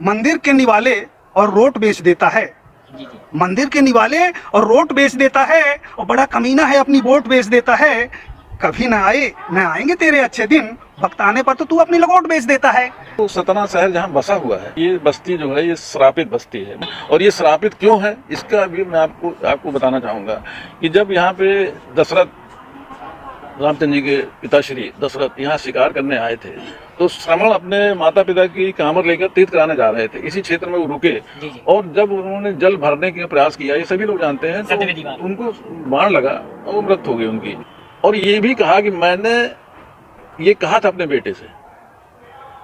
मंदिर के निवाले और रोट बेच देता है। मंदिर के निवाले और रोट बेच देता है, और बड़ा कमीना है, अपनी वोट बेच देता है। कभी ना आएंगे तेरे अच्छे दिन, वक्त आने पर तो तू अपनी लगोट बेच देता है। तो सतना शहर जहाँ बसा हुआ है, ये बस्ती जो है ये श्रापित बस्ती है। और ये श्रापित क्यों है, इसका भी मैं आपको बताना चाहूँगा कि जब यहाँ पे दशरथ, रामचंद्र जी के पिताश्री दशरथ यहाँ शिकार करने आए थे, तो श्रवण अपने माता पिता की कांवर लेकर तीर्थ कराने जा रहे थे। इसी क्षेत्र में वो रुके, और जब उन्होंने जल भरने का प्रयास किया, ये सभी लोग जानते हैं, तो उनको बाण लगा और वो मृत्यु हो गई उनकी। और ये भी कहा कि मैंने ये कहा था अपने बेटे से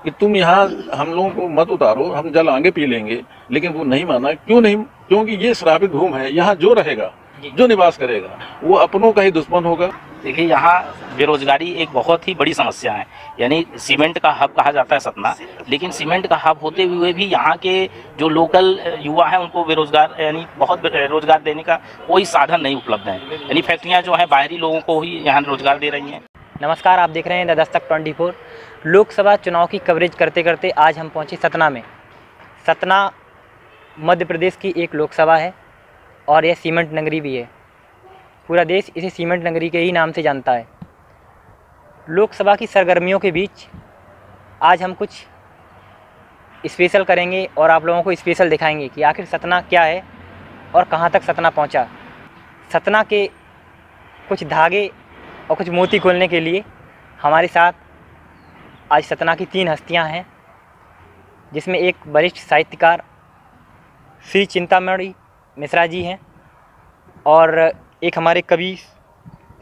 कि तुम यहाँ हम लोगों को मत उतारो, हम जल आगे पी लेंगे, लेकिन वो नहीं माना। क्यों नहीं? क्योंकि ये श्रापित भूमि है, यहाँ जो रहेगा, जो निवास करेगा, वो अपनों का ही दुश्मन होगा। देखिए, यहाँ बेरोजगारी एक बहुत ही बड़ी समस्या है। यानी सीमेंट का हब कहा जाता है सतना, लेकिन सीमेंट का हब होते हुए भी यहाँ के जो लोकल युवा हैं उनको बेरोजगार, यानी बहुत रोजगार देने का कोई साधन नहीं उपलब्ध है। यानी फैक्ट्रियाँ जो हैं बाहरी लोगों को ही यहाँ रोजगार दे रही हैं। नमस्कार, आप देख रहे हैं द दस्तक 24। लोकसभा चुनाव की कवरेज करते करते आज हम पहुँचे सतना में। सतना मध्य प्रदेश की एक लोकसभा है और यह सीमेंट नगरी भी है। पूरा देश इसे सीमेंट नगरी के ही नाम से जानता है। लोकसभा की सरगर्मियों के बीच आज हम कुछ स्पेशल करेंगे और आप लोगों को स्पेशल दिखाएंगे कि आखिर सतना क्या है और कहां तक सतना पहुंचा। सतना के कुछ धागे और कुछ मोती खोलने के लिए हमारे साथ आज सतना की 3 हस्तियां हैं, जिसमें एक वरिष्ठ साहित्यकार श्री चिंतामणि मिश्रा जी हैं और एक हमारे कवि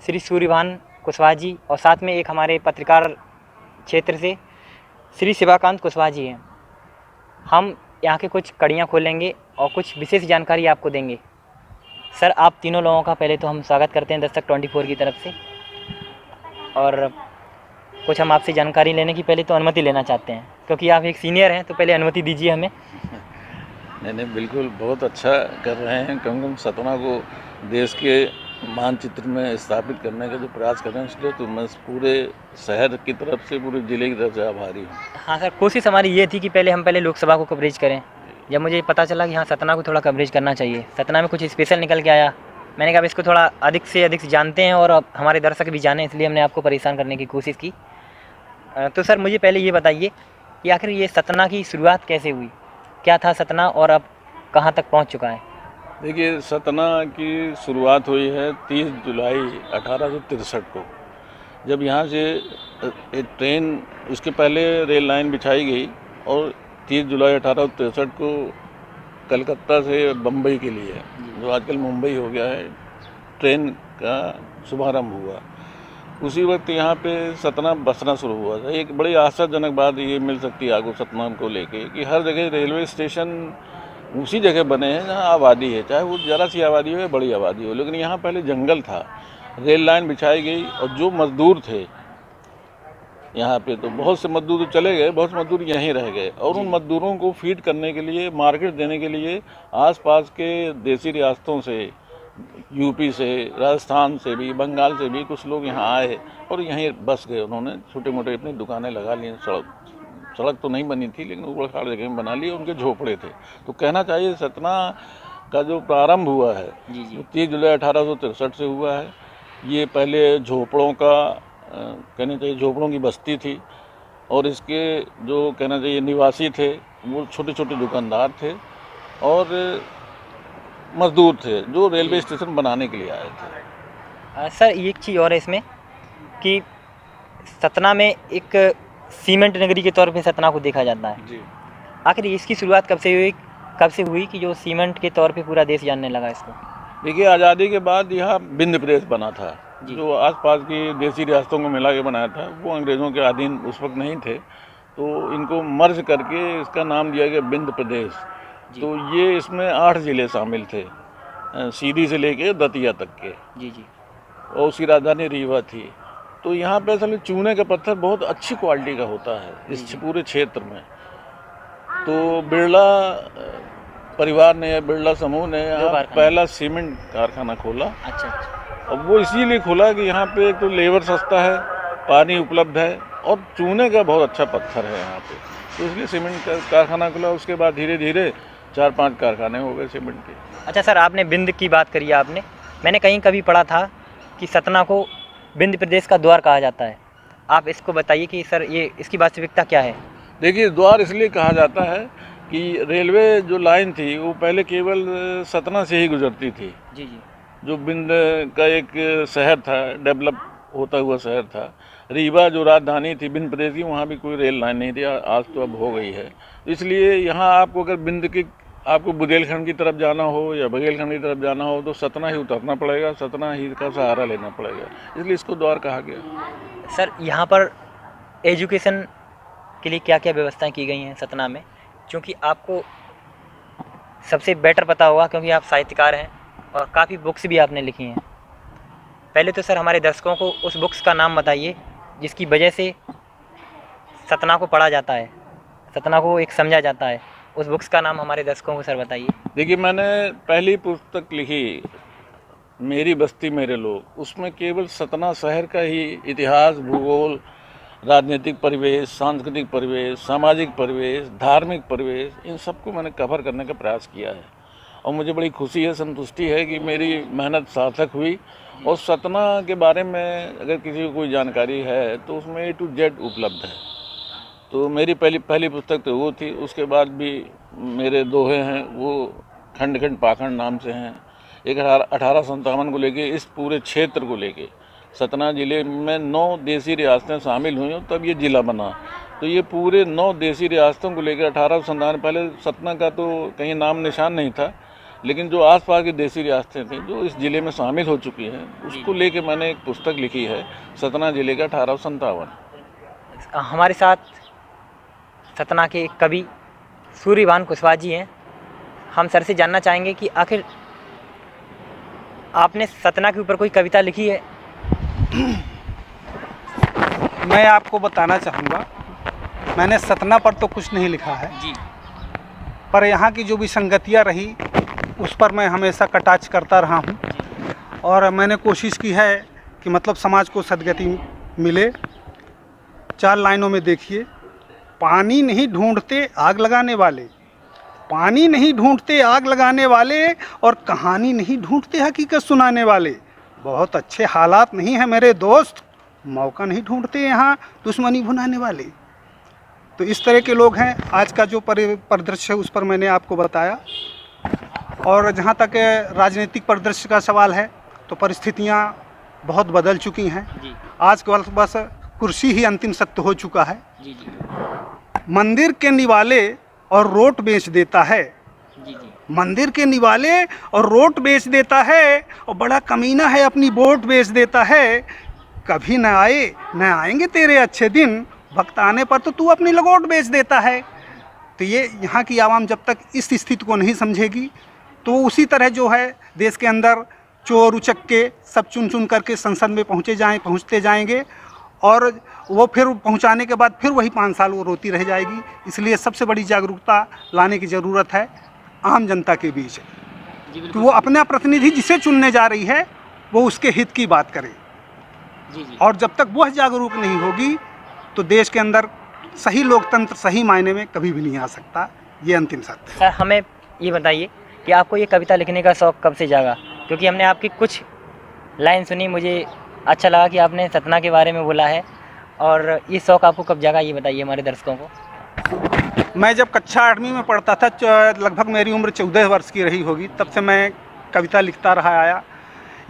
श्री सूर्यभान कुशवाहा जी, और साथ में एक हमारे पत्रकार क्षेत्र से श्री शिवाकांत कुशवाहा जी हैं। हम यहाँ के कुछ कड़ियाँ खोलेंगे और कुछ विशेष जानकारी आपको देंगे। सर, आप तीनों लोगों का पहले तो हम स्वागत करते हैं दस्तक 24 की तरफ से, और कुछ हम आपसे जानकारी लेने की पहले तो अनुमति लेना चाहते हैं, क्योंकि आप एक सीनियर हैं, तो पहले अनुमति दीजिए हमें। नहीं, बिल्कुल बहुत अच्छा कर रहे हैं, क्योंकि हम सतना को देश के मानचित्र में स्थापित करने का जो प्रयास कर रहे हैं, इसलिए तो मैं पूरे शहर की तरफ से, पूरे ज़िले की तरफ से आभारी हूँ। हाँ सर, कोशिश हमारी ये थी कि पहले लोकसभा को कवरेज करें। जब मुझे पता चला कि हाँ सतना को थोड़ा कवरेज करना चाहिए, सतना में कुछ स्पेशल निकल के आया, मैंने कहा इसको थोड़ा अधिक से अधिक जानते हैं और हमारे दर्शक भी जाने, इसलिए हमने आपको परेशान करने की कोशिश की। तो सर, मुझे पहले ये बताइए कि आखिर ये सतना की शुरुआत कैसे हुई, क्या था सतना और अब कहाँ तक पहुँच चुका है? देखिए, सतना की शुरुआत हुई है 30 जुलाई 1863 को, जब यहाँ से एक ट्रेन, उसके पहले रेल लाइन बिछाई गई, और 30 जुलाई 1863 को कलकत्ता से बम्बई के लिए, जो आजकल मुंबई हो गया है, ट्रेन का शुभारंभ हुआ। उसी वक्त यहाँ पे सतना बसना शुरू हुआ था। एक बड़ी आश्चर्यजनक बात ये मिल सकती है आपको सतना को लेके कि हर जगह रेलवे स्टेशन उसी जगह बने हैं जहाँ आबादी है, चाहे वो ज़रा सी आबादी हो या बड़ी आबादी हो, लेकिन यहाँ पहले जंगल था। रेल लाइन बिछाई गई, और जो मजदूर थे यहाँ पे, तो बहुत से मजदूर तो चले गए, बहुत से मजदूर यहीं रह गए, और उन मजदूरों को फीड करने के लिए, मार्केट देने के लिए आसपास के देसी रियासतों से, यूपी से, राजस्थान से भी, बंगाल से भी कुछ लोग यहाँ आए और यहीं बस गए। उन्होंने छोटे मोटे अपनी दुकानें लगा ली। सड़क तो नहीं बनी थी, लेकिन ऊबड़ खाड़ जगह में बना ली, उनके झोपड़े थे। तो कहना चाहिए सतना का जो प्रारंभ हुआ है वो 30 जुलाई 1863 से हुआ है। ये पहले झोपड़ों का, कहना चाहिए झोपड़ों की बस्ती थी, और इसके जो कहना चाहिए निवासी थे वो छोटे छोटे दुकानदार थे और मजदूर थे जो रेलवे स्टेशन बनाने के लिए आए थे। सर, एक चीज़ और है इसमें कि सतना में एक सीमेंट नगरी के तौर पे सतना को देखा जाता है जी। आखिर इसकी शुरुआत कब से हुई कि जो सीमेंट के तौर पे पूरा देश जानने लगा इसको? देखिए, आज़ादी के बाद यहाँ बिंद प्रेस बना था, जो आसपास की देसी रियासतों को मिला के बनाया था। वो अंग्रेज़ों के अधीन उस वक्त नहीं थे, तो इनको मर्ज करके इसका नाम दिया गया बिंद प्रदेश। तो ये इसमें 8 ज़िले शामिल थे, सीधी से लेके दतिया तक के। जी। और उसकी राजधानी रीवा थी। तो यहाँ पे असल में चूने का पत्थर बहुत अच्छी क्वालिटी का होता है इस पूरे क्षेत्र में। तो बिरला परिवार ने, बिरला समूह ने यहाँ पहला सीमेंट कारखाना खोला। अच्छा। और वो इसीलिए खोला कि यहाँ पे एक तो लेबर सस्ता है, पानी उपलब्ध है, और चूने का बहुत अच्छा पत्थर है यहाँ पे, तो इसलिए सीमेंट का कारखाना खुला। उसके बाद धीरे धीरे 4-5 कारखाने हो गए सीमेंट के। अच्छा सर, आपने बिंद की बात करी आपने, मैंने कहीं कभी पढ़ा था कि सतना को बिंद प्रदेश का द्वार कहा जाता है। आप इसको बताइए कि सर ये इसकी वास्तविकता क्या है। देखिए, द्वार इसलिए कहा जाता है कि रेलवे जो लाइन थी वो पहले केवल सतना से ही गुजरती थी। जी जी। जो बिंद का एक शहर था, डेवलप होता हुआ शहर था। रीवा जो राजधानी थी बिंद प्रदेश की, वहाँ भी कोई रेल लाइन नहीं थी, आज तो अब हो गई है। इसलिए यहाँ आपको अगर बिंद की आपको बुंदेलखंड की तरफ जाना हो या बघेलखंड की तरफ जाना हो तो सतना ही उतरना पड़ेगा, सतना ही का सहारा लेना पड़ेगा, इसलिए इसको द्वार कहा गया। सर यहाँ पर एजुकेशन के लिए क्या क्या व्यवस्थाएं की गई हैं सतना में, क्योंकि आपको सबसे बेटर पता होगा क्योंकि आप साहित्यकार हैं और काफ़ी बुक्स भी आपने लिखी हैं। पहले तो सर हमारे दर्शकों को उस बुक्स का नाम बताइए जिसकी वजह से सतना को पढ़ा जाता है, सतना को एक समझा जाता है। उस बुक्स का नाम हमारे दर्शकों को सर बताइए। देखिए, मैंने पहली पुस्तक लिखी मेरी बस्ती मेरे लोग, उसमें केवल सतना शहर का ही इतिहास, भूगोल, राजनीतिक परिवेश, सांस्कृतिक परिवेश, सामाजिक परिवेश, धार्मिक परिवेश, इन सबको मैंने कवर करने का प्रयास किया है। और मुझे बड़ी खुशी है, संतुष्टि है कि मेरी मेहनत सार्थक हुई। और सतना के बारे में अगर किसी को कोई जानकारी है तो उसमें A to Z उपलब्ध है। तो मेरी पहली पुस्तक तो वो थी। उसके बाद भी मेरे दोहे हैं, वो खंड खंड पाखंड नाम से हैं। एक 1857 को लेके इस पूरे क्षेत्र को लेके सतना ज़िले में 9 देसी रियासतें शामिल हुई और तब ये ज़िला बना। तो ये पूरे 9 देसी रियासतों को लेकर 1857, पहले सतना का तो कहीं नाम निशान नहीं था, लेकिन जो आसपास की देसी रियासतें थीं जो इस ज़िले में शामिल हो चुकी हैं, उसको लेके मैंने एक पुस्तक लिखी है, सतना ज़िले का 1857। हमारे साथ सतना के कवि सूर्यभान कुशवाहा जी हैं। हम सर से जानना चाहेंगे कि आखिर आपने सतना के ऊपर कोई कविता लिखी है? मैं आपको बताना चाहूँगा, मैंने सतना पर तो कुछ नहीं लिखा है जी, पर यहाँ की जो भी संगतियाँ रही उस पर मैं हमेशा कटाक्ष करता रहा हूँ। और मैंने कोशिश की है कि मतलब समाज को सद्गति मिले। 4 लाइनों में देखिए, पानी नहीं ढूंढते आग लगाने वाले, पानी नहीं ढूंढते आग लगाने वाले, और कहानी नहीं ढूंढते हकीकत सुनाने वाले। बहुत अच्छे हालात नहीं है मेरे दोस्त, मौका नहीं ढूंढते यहाँ दुश्मनी भुनाने वाले। तो इस तरह के लोग हैं। आज का जो परिदृश्य है उस पर मैंने आपको बताया। और जहाँ तक राजनीतिक परिदृश्य का सवाल है तो परिस्थितियाँ बहुत बदल चुकी हैं। आज के वक्त बस कुर्सी ही अंतिम सत्य हो चुका है। जी जी। मंदिर के निवाले और रोट बेच देता है, जी जी। मंदिर के निवाले और रोट बेच देता है, और बड़ा कमीना है अपनी वोट बेच देता है। कभी न आए न आएंगे तेरे अच्छे दिन, वक्त आने पर तो तू अपनी लगोट बेच देता है। तो ये यहाँ की आवाम जब तक इस स्थिति को नहीं समझेगी तो उसी तरह जो है देश के अंदर चोर उचक्के सब चुन चुन करके संसद में पहुँचते जाएंगे, और वो फिर पहुंचाने के बाद फिर वही 5 साल वो रोती रह जाएगी। इसलिए सबसे बड़ी जागरूकता लाने की ज़रूरत है आम जनता के बीच, कि वो अपना प्रतिनिधि जिसे चुनने जा रही है वो उसके हित की बात करे। और जब तक वह जागरूक नहीं होगी तो देश के अंदर सही लोकतंत्र सही मायने में कभी भी नहीं आ सकता। ये अंतिम सत्य है। सर हमें ये बताइए कि आपको ये कविता लिखने का शौक़ कब से जागा? क्योंकि हमने आपकी कुछ लाइन सुनी, मुझे अच्छा लगा कि आपने सतना के बारे में बोला है, और ये शौक़ आपको कब जागा ये बताइए हमारे दर्शकों को। मैं जब कक्षा 8वीं में पढ़ता था, लगभग मेरी उम्र 14 वर्ष की रही होगी, तब से मैं कविता लिखता रहा आया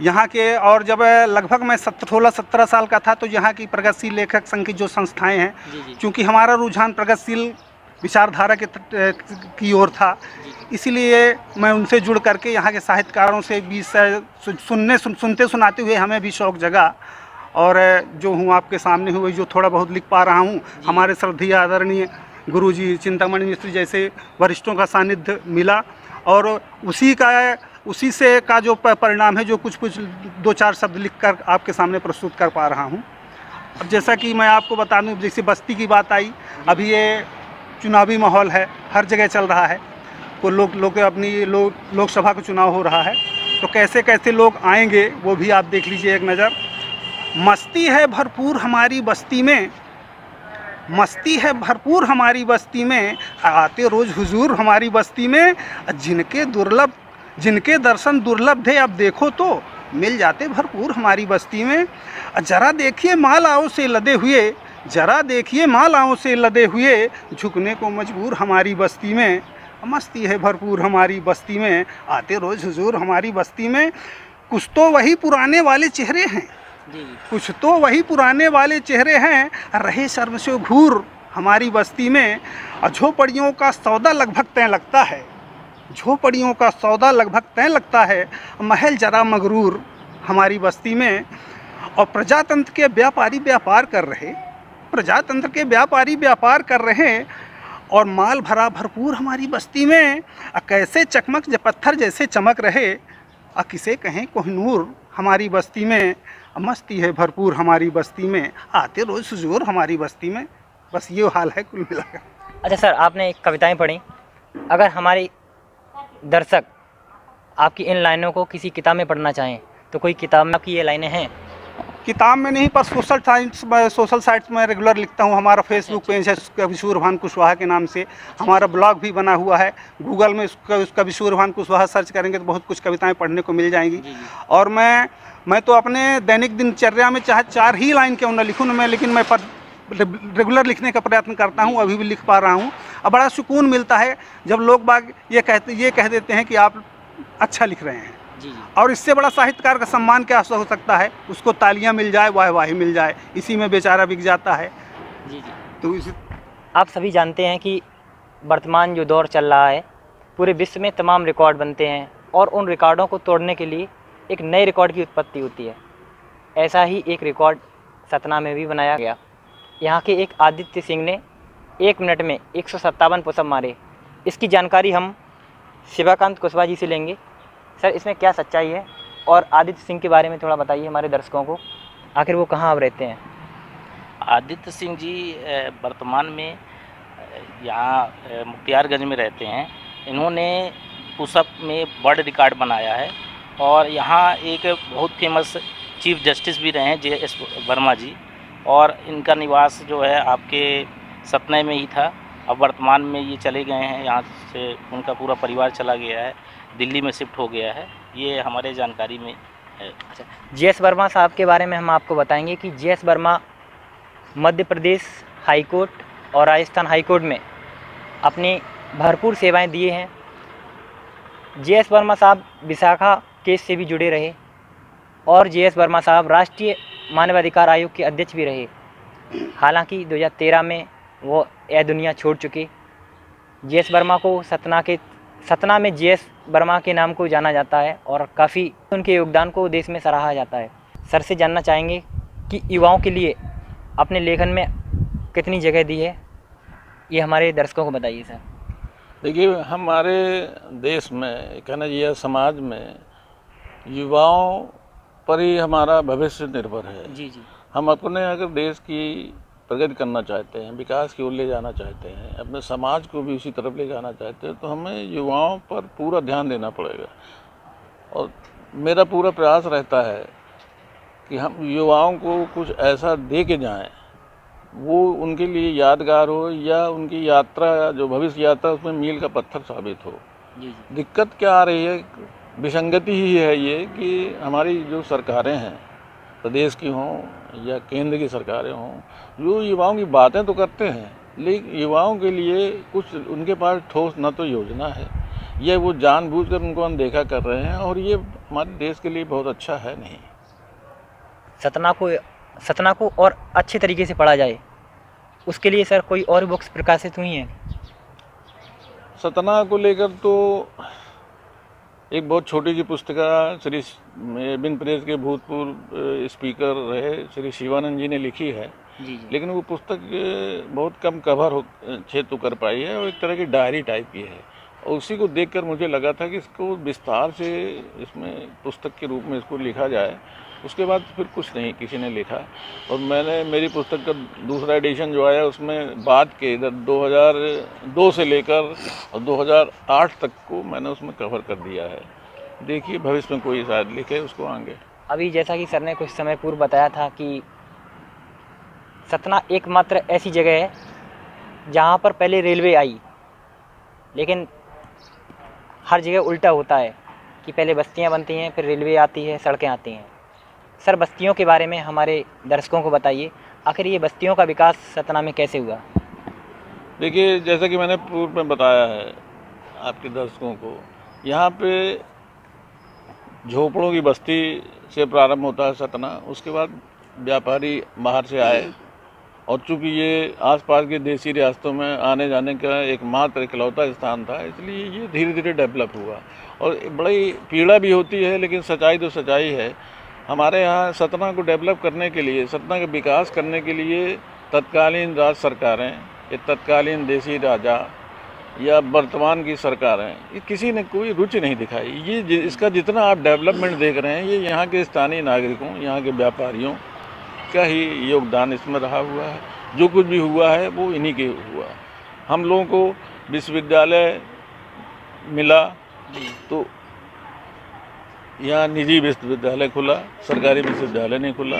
यहाँ के। और जब लगभग मैं 16-17 साल का था तो यहाँ की प्रगतिशील लेखक संघ की जो संस्थाएं हैं, चूँकि हमारा रुझान प्रगतिशील विचारधारा की ओर था, इसीलिए मैं उनसे जुड़ करके यहाँ के साहित्यकारों से भी सुनते सुनाते हुए हमें भी शौक़ जगा। और जो हूँ आपके सामने हुए जो थोड़ा बहुत लिख पा रहा हूँ, हमारे श्रद्धेय आदरणीय गुरुजी चिंतामणि मिश्र जैसे वरिष्ठों का सानिध्य मिला, और उसी से का जो परिणाम है, जो कुछ 2-4 शब्द लिखकर आपके सामने प्रस्तुत कर पा रहा हूँ। अब जैसा कि मैं आपको बता दूँ, जैसे बस्ती की बात आई, अभी ये चुनावी माहौल है, हर जगह चल रहा है, को लोग अपनी लोकसभा का चुनाव हो रहा है, तो कैसे कैसे लोग आएंगे वो भी आप देख लीजिए एक नज़र। मस्ती है भरपूर हमारी बस्ती में, मस्ती है भरपूर हमारी बस्ती में, आते रोज़ हुजूर हमारी बस्ती में। जिनके दर्शन दुर्लभ थे अब देखो तो मिल जाते भरपूर हमारी बस्ती में। जरा देखिए मालाओं से लदे हुए, जरा देखिए मालाओं से लदे हुए, झुकने को मजबूर हमारी बस्ती में। मस्ती है भरपूर हमारी बस्ती में, आते रोज़ हुजूर हमारी बस्ती में। कुछ तो वही पुराने वाले चेहरे हैं, कुछ तो वही पुराने वाले चेहरे हैं, रहे शर्म से घूर हमारी बस्ती में। झोपड़ियों का सौदा लगभग तय लगता है, झोपड़ियों का सौदा लगभग तय लगता है, महल जरा मगरूर हमारी बस्ती में। और प्रजातंत्र के व्यापारी व्यापार कर रहे, प्रजातंत्र के व्यापारी व्यापार कर रहे, और माल भरा भरपूर हमारी बस्ती में। कैसे चकमक पत्थर जैसे चमक रहे, किसे कहें कोहिनूर हमारी बस्ती में। मस्ती है भरपूर हमारी बस्ती में, आते रोज़ हुजूर हमारी बस्ती में। बस ये हाल है कुल मिलाकर। अच्छा सर, आपने एक कविताएं पढ़ी, अगर हमारे दर्शक आपकी इन लाइनों को किसी किताब में पढ़ना चाहें तो कोई किताब में आपकी ये लाइनें हैं? किताब में नहीं, पर सोशल साइट्स में रेगुलर लिखता हूँ। हमारा फेसबुक पेज है कवि सूर्यभान कुशवाहा के नाम से, हमारा ब्लॉग भी बना हुआ है। गूगल में कवि सूर्यभान कुशवाहा सर्च करेंगे तो बहुत कुछ कविताएं पढ़ने को मिल जाएंगी। और मैं तो अपने दैनिक दिनचर्या में चाहे 4 ही लाइन क्यों न लिखूँ मैं, लेकिन मैं रेगुलर लिखने का प्रयत्न करता हूँ, अभी भी लिख पा रहा हूँ। अब बड़ा सुकून मिलता है जब लोग बाग ये कह देते हैं कि आप अच्छा लिख रहे हैं। और इससे बड़ा साहित्यकार का सम्मान क्या हो सकता है, उसको तालियां मिल जाए, वाहवाही मिल जाए, इसी में बेचारा बिक जाता है। तो इसी आप सभी जानते हैं कि वर्तमान जो दौर चल रहा है, पूरे विश्व में तमाम रिकॉर्ड बनते हैं और उन रिकॉर्डों को तोड़ने के लिए एक नए रिकॉर्ड की उत्पत्ति होती है। ऐसा ही एक रिकॉर्ड सतना में भी बनाया गया। यहाँ के एक आदित्य सिंह ने 1 मिनट में 157 पुशअप मारे। इसकी जानकारी हम शिवाकांत कुशवाहा जी से लेंगे। सर, इसमें क्या सच्चाई है, और आदित्य सिंह के बारे में थोड़ा बताइए हमारे दर्शकों को, आखिर वो कहाँ अब रहते हैं? आदित्य सिंह जी वर्तमान में यहाँ मुख्तियारगंज में रहते हैं। इन्होंने पुशअप में वर्ल्ड रिकॉर्ड बनाया है और यहाँ एक बहुत फेमस चीफ जस्टिस भी रहे हैं JS वर्मा जी, और इनका निवास जो है आपके सतना में ही था। अब वर्तमान में ये चले गए हैं, यहाँ से उनका पूरा परिवार चला गया है, दिल्ली में शिफ्ट हो गया है। ये हमारे जानकारी में है। अच्छा, JS वर्मा साहब के बारे में हम आपको बताएंगे कि JS Verma Madhya Pradesh high court और राजस्थान हाई कोर्ट में अपनी भरपूर सेवाएं दिए हैं। JS वर्मा साहब विशाखा केस से भी जुड़े रहे और JS वर्मा साहब राष्ट्रीय मानवाधिकार आयोग के अध्यक्ष भी रहे। हालांकि 2013 में वो यह दुनिया छोड़ चुके। JS वर्मा को सतना में JS वर्मा के नाम को जाना जाता है और काफ़ी उनके योगदान को देश में सराहा जाता है। सर से जानना चाहेंगे कि युवाओं के लिए अपने लेखन में कितनी जगह दी है, ये हमारे दर्शकों को बताइए सर। देखिए, हमारे देश में कहना चाहिए समाज में युवाओं पर ही हमारा भविष्य निर्भर है। जी। हम अपने अगर देश की प्रगति करना चाहते हैं, विकास की ओर ले जाना चाहते हैं, अपने समाज को भी उसी तरफ ले जाना चाहते हैं, तो हमें युवाओं पर पूरा ध्यान देना पड़ेगा। और मेरा पूरा प्रयास रहता है कि हम युवाओं को कुछ ऐसा दे के जाएं, वो उनके लिए यादगार हो या उनकी यात्रा जो भविष्य यात्रा उसमें मील का पत्थर साबित हो। दिक्कत क्या आ रही है, विसंगति ही है ये कि हमारी जो सरकारें हैं, प्रदेश की हों या केंद्र की सरकारें हों, जो युवाओं की बातें तो करते हैं, लेकिन युवाओं के लिए कुछ उनके पास ठोस न तो योजना है, या वो जानबूझकर उनको अनदेखा कर रहे हैं, और ये हमारे देश के लिए बहुत अच्छा है नहीं। सतना को और अच्छे तरीके से पढ़ा जाए, उसके लिए सर कोई और बुक्स प्रकाशित हुई हैं? सतना को लेकर तो एक बहुत छोटी सी पुस्तिका श्री बिन प्रेस के भूतपूर्व स्पीकर रहे श्री शिवानंद जी ने लिखी है। जी। लेकिन वो पुस्तक बहुत कम कवर क्षेत्र कर पाई है और एक तरह की डायरी टाइप की है, और उसी को देखकर मुझे लगा था कि इसको विस्तार से इसमें पुस्तक के रूप में इसको लिखा जाए। उसके बाद फिर कुछ नहीं किसी ने लिखा, और मैंने मेरी पुस्तक का दूसरा एडिशन जो आया उसमें बाद के इधर 2002 से लेकर और 2008 तक को मैंने उसमें कवर कर दिया है। देखिए भविष्य में कोई शायद लिखे उसको आगे। अभी जैसा कि सर ने कुछ समय पूर्व बताया था कि सतना एकमात्र ऐसी जगह है जहाँ पर पहले रेलवे आई, लेकिन हर जगह उल्टा होता है कि पहले बस्तियाँ बनती हैं, फिर रेलवे आती है, सड़कें आती हैं। सर, बस्तियों के बारे में हमारे दर्शकों को बताइए, आखिर ये बस्तियों का विकास सतना में कैसे हुआ? देखिए, जैसा कि मैंने पूर्व में बताया है आपके दर्शकों को, यहाँ पे झोपड़ों की बस्ती से प्रारंभ होता है सतना। उसके बाद व्यापारी बाहर से आए और चूंकि ये आसपास के देसी रियासतों में आने जाने का एकमात्र इकलौता स्थान था, इसलिए ये धीरे धीरे डेवलप हुआ। और बड़ी पीड़ा भी होती है, लेकिन सच्चाई तो सच्चाई है। हमारे यहाँ सतना को डेवलप करने के लिए, सतना का विकास करने के लिए तत्कालीन राज सरकारें, ये तत्कालीन देसी राजा या वर्तमान की सरकारें, ये किसी ने कोई रुचि नहीं दिखाई। ये इसका जितना आप डेवलपमेंट देख रहे हैं, ये यहाँ के स्थानीय नागरिकों, यहाँ के व्यापारियों का ही योगदान इसमें रहा हुआ है। जो कुछ भी हुआ है वो इन्हीं के हुआ। हम लोगों को विश्वविद्यालय मिला तो यहाँ निजी विश्वविद्यालय खुला, सरकारी विश्वविद्यालय नहीं खुला।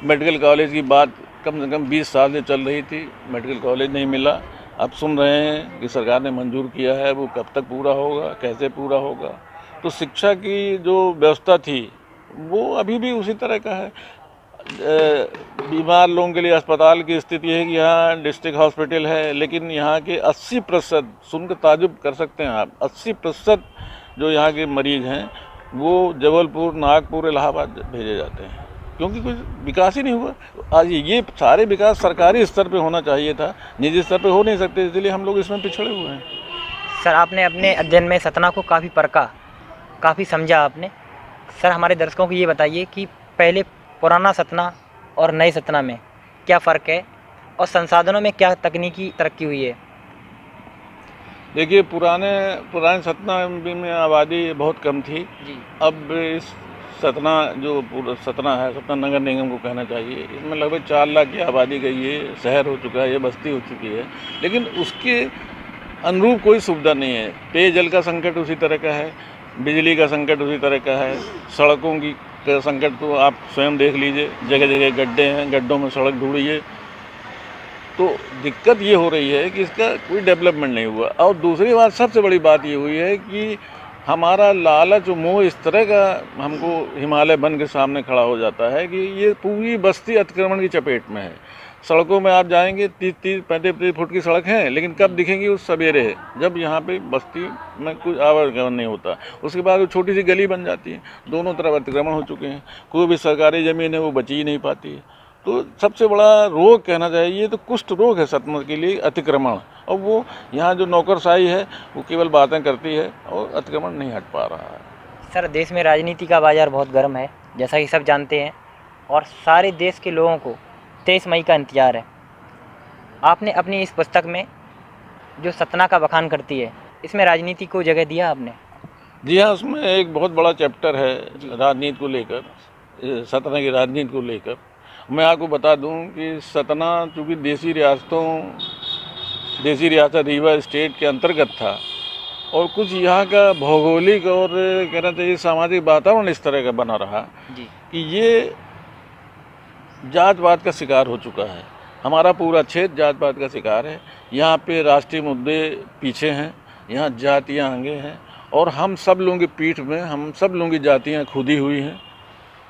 मेडिकल कॉलेज की बात कम से कम 20 साल से चल रही थी, मेडिकल कॉलेज नहीं मिला। अब सुन रहे हैं कि सरकार ने मंजूर किया है, वो कब तक पूरा होगा, कैसे पूरा होगा। तो शिक्षा की जो व्यवस्था थी वो अभी भी उसी तरह का है। बीमार लोगों के लिए अस्पताल की स्थिति है कि यहाँ डिस्ट्रिक्ट हॉस्पिटल है, लेकिन यहाँ के 80%, सुनकर ताजुब कर सकते हैं आप, 80% जो यहाँ के मरीज हैं वो जबलपुर, नागपुर, इलाहाबाद भेजे जाते हैं, क्योंकि कुछ विकास ही नहीं हुआ। आज ये सारे विकास सरकारी स्तर पे होना चाहिए था, निजी स्तर पे हो नहीं सकते, इसलिए हम लोग इसमें पिछड़े हुए हैं। सर, आपने अपने अध्ययन में सतना को काफ़ी परखा, काफ़ी समझा आपने। सर, हमारे दर्शकों को ये बताइए कि पहले पुराना सतना और नए सतना में क्या फ़र्क है और संसाधनों में क्या तकनीकी तरक्की हुई है? देखिए, पुराने सतना में आबादी बहुत कम थी जी। अब इस सतना जो पूरा सतना है, सतना नगर निगम को कहना चाहिए, इसमें लगभग 4 लाख की आबादी गई है, शहर हो चुका है, ये बस्ती हो चुकी है, लेकिन उसके अनुरूप कोई सुविधा नहीं है। पेयजल का संकट उसी तरह का है, बिजली का संकट उसी तरह का है, सड़कों की संकट तो आप स्वयं देख लीजिए, जगह जगह गड्ढे हैं, गड्ढों में सड़क ढूंढिए। तो दिक्कत ये हो रही है कि इसका कोई डेवलपमेंट नहीं हुआ। और दूसरी बात, सबसे बड़ी बात ये हुई है कि हमारा लालच और मोह इस तरह का हमको हिमालय बन के सामने खड़ा हो जाता है कि ये पूरी बस्ती अतिक्रमण की चपेट में है। सड़कों में आप जाएंगे 30-35 फुट की सड़क है, लेकिन कब दिखेंगी? उस सवेरे है, जब यहाँ पे बस्ती में कुछ आवागमन नहीं होता। उसके बाद वो छोटी सी गली बन जाती है, दोनों तरफ अतिक्रमण हो चुके हैं, कोई भी सरकारी ज़मीन है वो बची ही नहीं पाती है। तो सबसे बड़ा रोग कहना चाहिए तो कुष्ठ रोग है सतना के लिए, अतिक्रमण। और वो यहाँ जो नौकरशाही है वो केवल बातें करती है और अतिक्रमण नहीं हट पा रहा है। सर, देश में राजनीति का बाजार बहुत गर्म है, जैसा कि सब जानते हैं, और सारे देश के लोगों को 23 मई का इंतज़ार है। आपने अपनी इस पुस्तक में जो सतना का बखान करती है, इसमें राजनीति को जगह दिया आपने? जी हाँ, उसमें एक बहुत बड़ा चैप्टर है राजनीति को लेकर, सतना की राजनीति को लेकर। मैं आपको बता दूं कि सतना चूँकि देसी रियासत रीवा स्टेट के अंतर्गत था, और कुछ यहाँ का भौगोलिक और कहना चाहिए सामाजिक वातावरण इस तरह का बना रहा जी कि ये जात-पात का शिकार हो चुका है। हमारा पूरा क्षेत्र जात-पात का शिकार है। यहाँ पे राष्ट्रीय मुद्दे पीछे हैं, यहाँ जातियाँ आगे हैं, और हम सब लोगों की पीठ में हम सब लोगों की जातियाँ खुदी हुई हैं।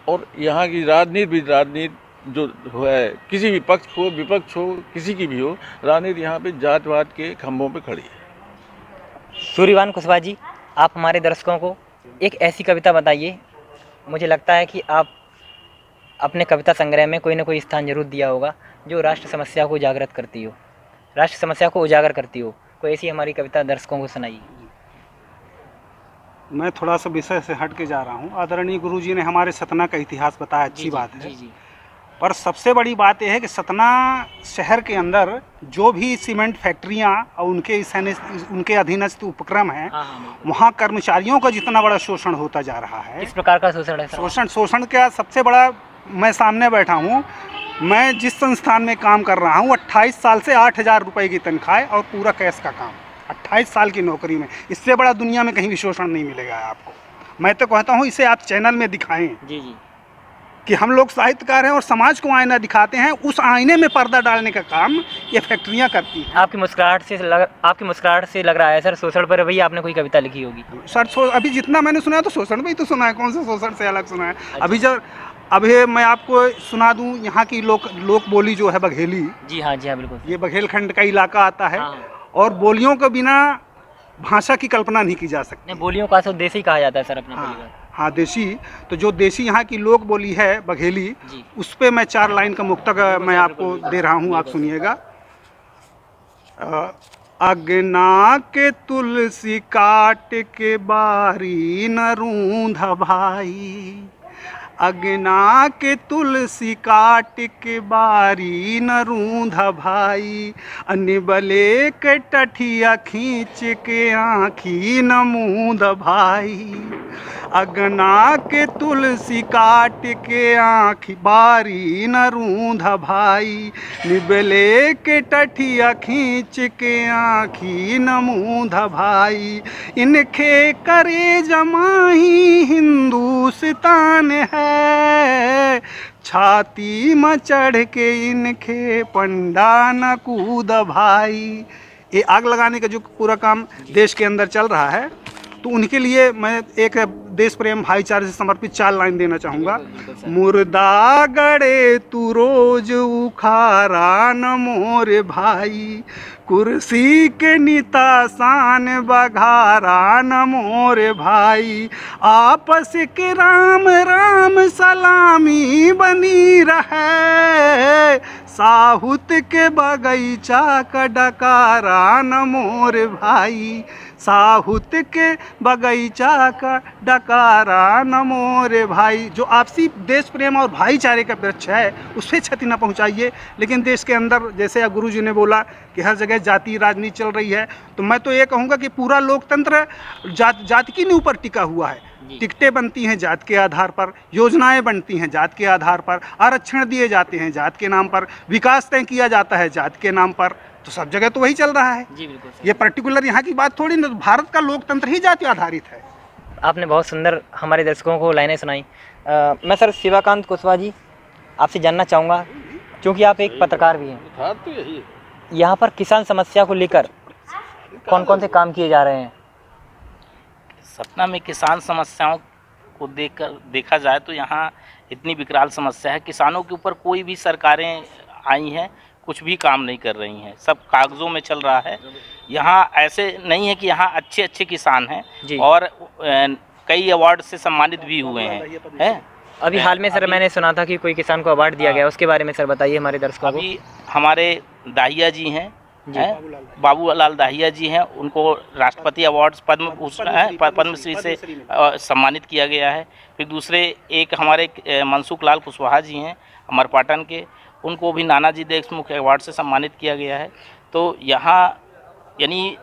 और यहाँ की राजनीति जो है, किसी भी पक्ष हो, विपक्ष हो, किसी की भी हो, राजनीति यहाँ पे जातवाद के खंभों पे खड़ी है। सूर्यवान कुशवाहा जी, आप हमारे दर्शकों को एक ऐसी कविता बताइए, मुझे लगता है कि आप अपने कविता संग्रह में कोई ना कोई स्थान जरूर दिया होगा जो राष्ट्र समस्या को जागृत करती हो, राष्ट्र समस्या को उजागर करती हो। कोई ऐसी हमारी कविता दर्शकों को सुनाइए। मैं थोड़ा सा विषय से हट के जा रहा हूँ। आदरणीय गुरुजी ने हमारे सतना का इतिहास बताया, अच्छी बात है। जी। पर सबसे बड़ी बात यह है कि सतना शहर के अंदर जो भी सीमेंट फैक्ट्रियाँ और उनके अधीनस्थ उपक्रम हैं, वहाँ कर्मचारियों का जितना बड़ा शोषण होता जा रहा है। किस प्रकार का शोषण है? शोषण क्या सबसे बड़ा, मैं सामने बैठा हूँ, मैं जिस संस्थान में काम कर रहा हूँ 28 साल से 8,000 रुपये की तनख्वाह और पूरा कैश का काम, 28 साल की नौकरी में। इससे बड़ा दुनिया में कहीं भी शोषण नहीं मिलेगा आपको। मैं तो कहता हूँ इसे आप चैनल में दिखाएं जी कि हम लोग साहित्यकार हैं और समाज को आईना दिखाते हैं, उस आईने में पर्दा डालने का काम ये फैक्ट्रियाँ करती हैं। आपकी मुस्कुराहट से लग रहा है सर शोषण पर भैया आपने कोई कविता लिखी होगी। सर अभी जितना मैंने सुना है तो शोषण पे ही तो सुना है, कौन सा शोषण से अलग सुना है। अभी मैं आपको सुना दूं, यहाँ की लोक बोली जो है बघेली। जी हाँ बिल्कुल। ये बघेलखंड का इलाका आता है। हाँ। और बोलियों के बिना भाषा की कल्पना नहीं की जा सकती। बोलियों का तो देसी कहा जाता है सर अपने परिवार। हाँ देसी, तो जो देसी यहाँ की लोक बोली है बघेली, उस पे मैं 4 लाइन का मुक्तक मैं आपको दे रहा हूँ, आप सुनिएगा। अगना के तुलसी काट के बारी न रूंधा भाई, अगना के तुलसी काट के बारी न रूंधा भाई, अनिबले के टठिया खींच के आँखी न मूंद भाई, अगना के तुलसी काट के आँखी बारी न रूंधा भाई, निबले के टठिया खींच के आँखी न मूंधा भाई, इनखे करे जमाही हिंदुस्तान है, छाती में चढ़ के इनके पंडा न कूद भाई। ये आग लगाने का जो पूरा काम देश के अंदर चल रहा है, तो उनके लिए मैं एक देश प्रेम भाईचारे से समर्पित 4 लाइन देना चाहूँगा। मुर्दा गड़े तू रोज उखारा न मोरे भाई, कुर्सी के नीता शान बघारा न मोरे भाई, आपस के राम राम सलामी बनी रहे, साहुत के बगीचा का डकारा न मोरे भाई, साहुत के बगीचा का डकारा न मोरे भाई। जो आपसी देश प्रेम और भाईचारे का वृक्ष है उससे क्षति न पहुंचाइए। लेकिन देश के अंदर, जैसे गुरु जी ने बोला कि हर जगह जाति राजनीति चल रही है, तो मैं तो ये कहूँगा कि पूरा लोकतंत्र जाति के ऊपर टिका हुआ है। टिकटें बनती हैं जात के आधार पर, योजनाएं बनती हैं जात के आधार पर, आरक्षण दिए जाते हैं जात के नाम पर, विकास तय किया जाता है जात के नाम पर, तो सब जगह तो वही चल रहा है। जी बिल्कुल। ये पर्टिकुलर यहाँ की बात थोड़ी ना, भारत का लोकतंत्र ही जाति आधारित है। आपने बहुत सुंदर हमारे दर्शकों को लाइनें सुनाई। मैं सर शिवाकांत कुशवाहा जी आपसे जानना चाहूँगा, क्योंकि आप एक पत्रकार भी हैं, तो यही यहाँ पर किसान समस्या को लेकर कौन कौन से काम किए जा रहे हैं? सतना में किसान समस्याओं को देखा जाए तो यहाँ इतनी विकराल समस्या है, किसानों के ऊपर कोई भी सरकारें आई हैं कुछ भी काम नहीं कर रही हैं, सब कागज़ों में चल रहा है। यहाँ ऐसे नहीं है कि यहाँ अच्छे अच्छे किसान हैं और कई अवार्ड से सम्मानित भी हुए हैं। अभी हाल में सर मैंने सुना था कि कोई किसान को अवार्ड दिया गया, उसके बारे में सर बताइए हमारे दर्शकों को। अभी हमारे दाहिया जी हैं, बाबूलाल दाहिया जी हैं, उनको राष्ट्रपति अवार्ड पद्मश्री से सम्मानित किया गया है। फिर दूसरे एक हमारे मनसुख लाल कुशवाहा जी हैं अमरपाटन के, उनको भी नानाजी देशमुख अवार्ड से सम्मानित किया गया है। तो यहाँ यानी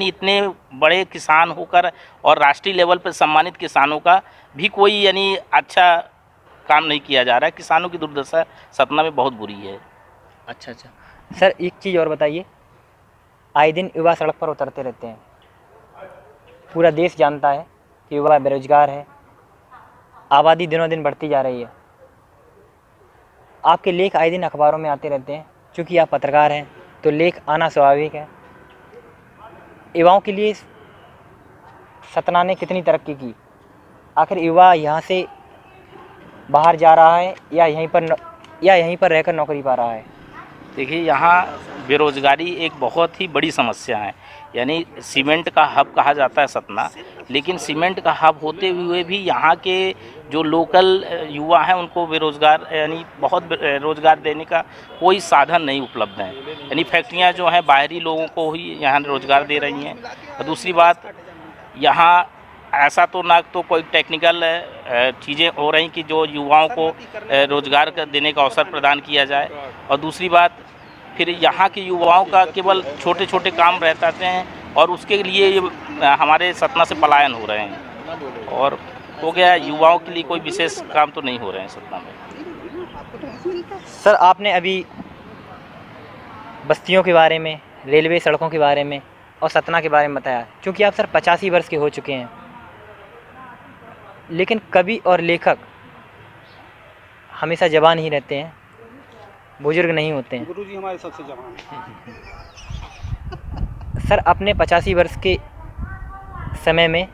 इतने बड़े किसान होकर और राष्ट्रीय लेवल पर सम्मानित किसानों का भी कोई यानी अच्छा काम नहीं किया जा रहा है। किसानों की दुर्दशा सतना में बहुत बुरी है। अच्छा सर, एक चीज़ और बताइए, आए दिन युवा सड़क पर उतरते रहते हैं, पूरा देश जानता है कि युवा बेरोजगार है, आबादी दिनों दिन बढ़ती जा रही है, आपके लेख आए दिन अखबारों में आते रहते हैं, क्योंकि आप पत्रकार हैं तो लेख आना स्वाभाविक है। युवाओं के लिए सतना ने कितनी तरक्की की? आखिर युवा यहाँ से बाहर जा रहा है या यहीं पर रहकर नौकरी पा रहा है? देखिए, यहाँ बेरोज़गारी एक बहुत ही बड़ी समस्या है। यानी सीमेंट का हब कहा जाता है सतना, लेकिन सीमेंट का हब होते हुए भी यहाँ के जो लोकल युवा हैं उनको बेरोज़गार यानी बहुत रोज़गार देने का कोई साधन नहीं उपलब्ध है। यानी फैक्ट्रियाँ जो हैं बाहरी लोगों को ही यहाँ रोज़गार दे रही हैं। और दूसरी बात, यहाँ ऐसा तो ना तो कोई टेक्निकल चीज़ें हो रही कि जो युवाओं को रोज़गार देने का अवसर प्रदान किया जाए। और दूसरी बात, फिर यहाँ के युवाओं का केवल छोटे छोटे काम रहते हैं और उसके लिए हमारे सतना से पलायन हो रहे हैं, और हो गया युवाओं के लिए कोई विशेष काम तो नहीं हो रहे हैं सतना में। सर, आपने अभी बस्तियों के बारे में, रेलवे सड़कों के बारे में और सतना के बारे में बताया, क्योंकि आप सर 85 वर्ष के हो चुके हैं, लेकिन कवि और लेखक हमेशा जवान ही रहते हैं, बुजुर्ग नहीं होते हैं। गुरुजी हमारे सबसे जवान हैं। सर, अपने 85 वर्ष के समय में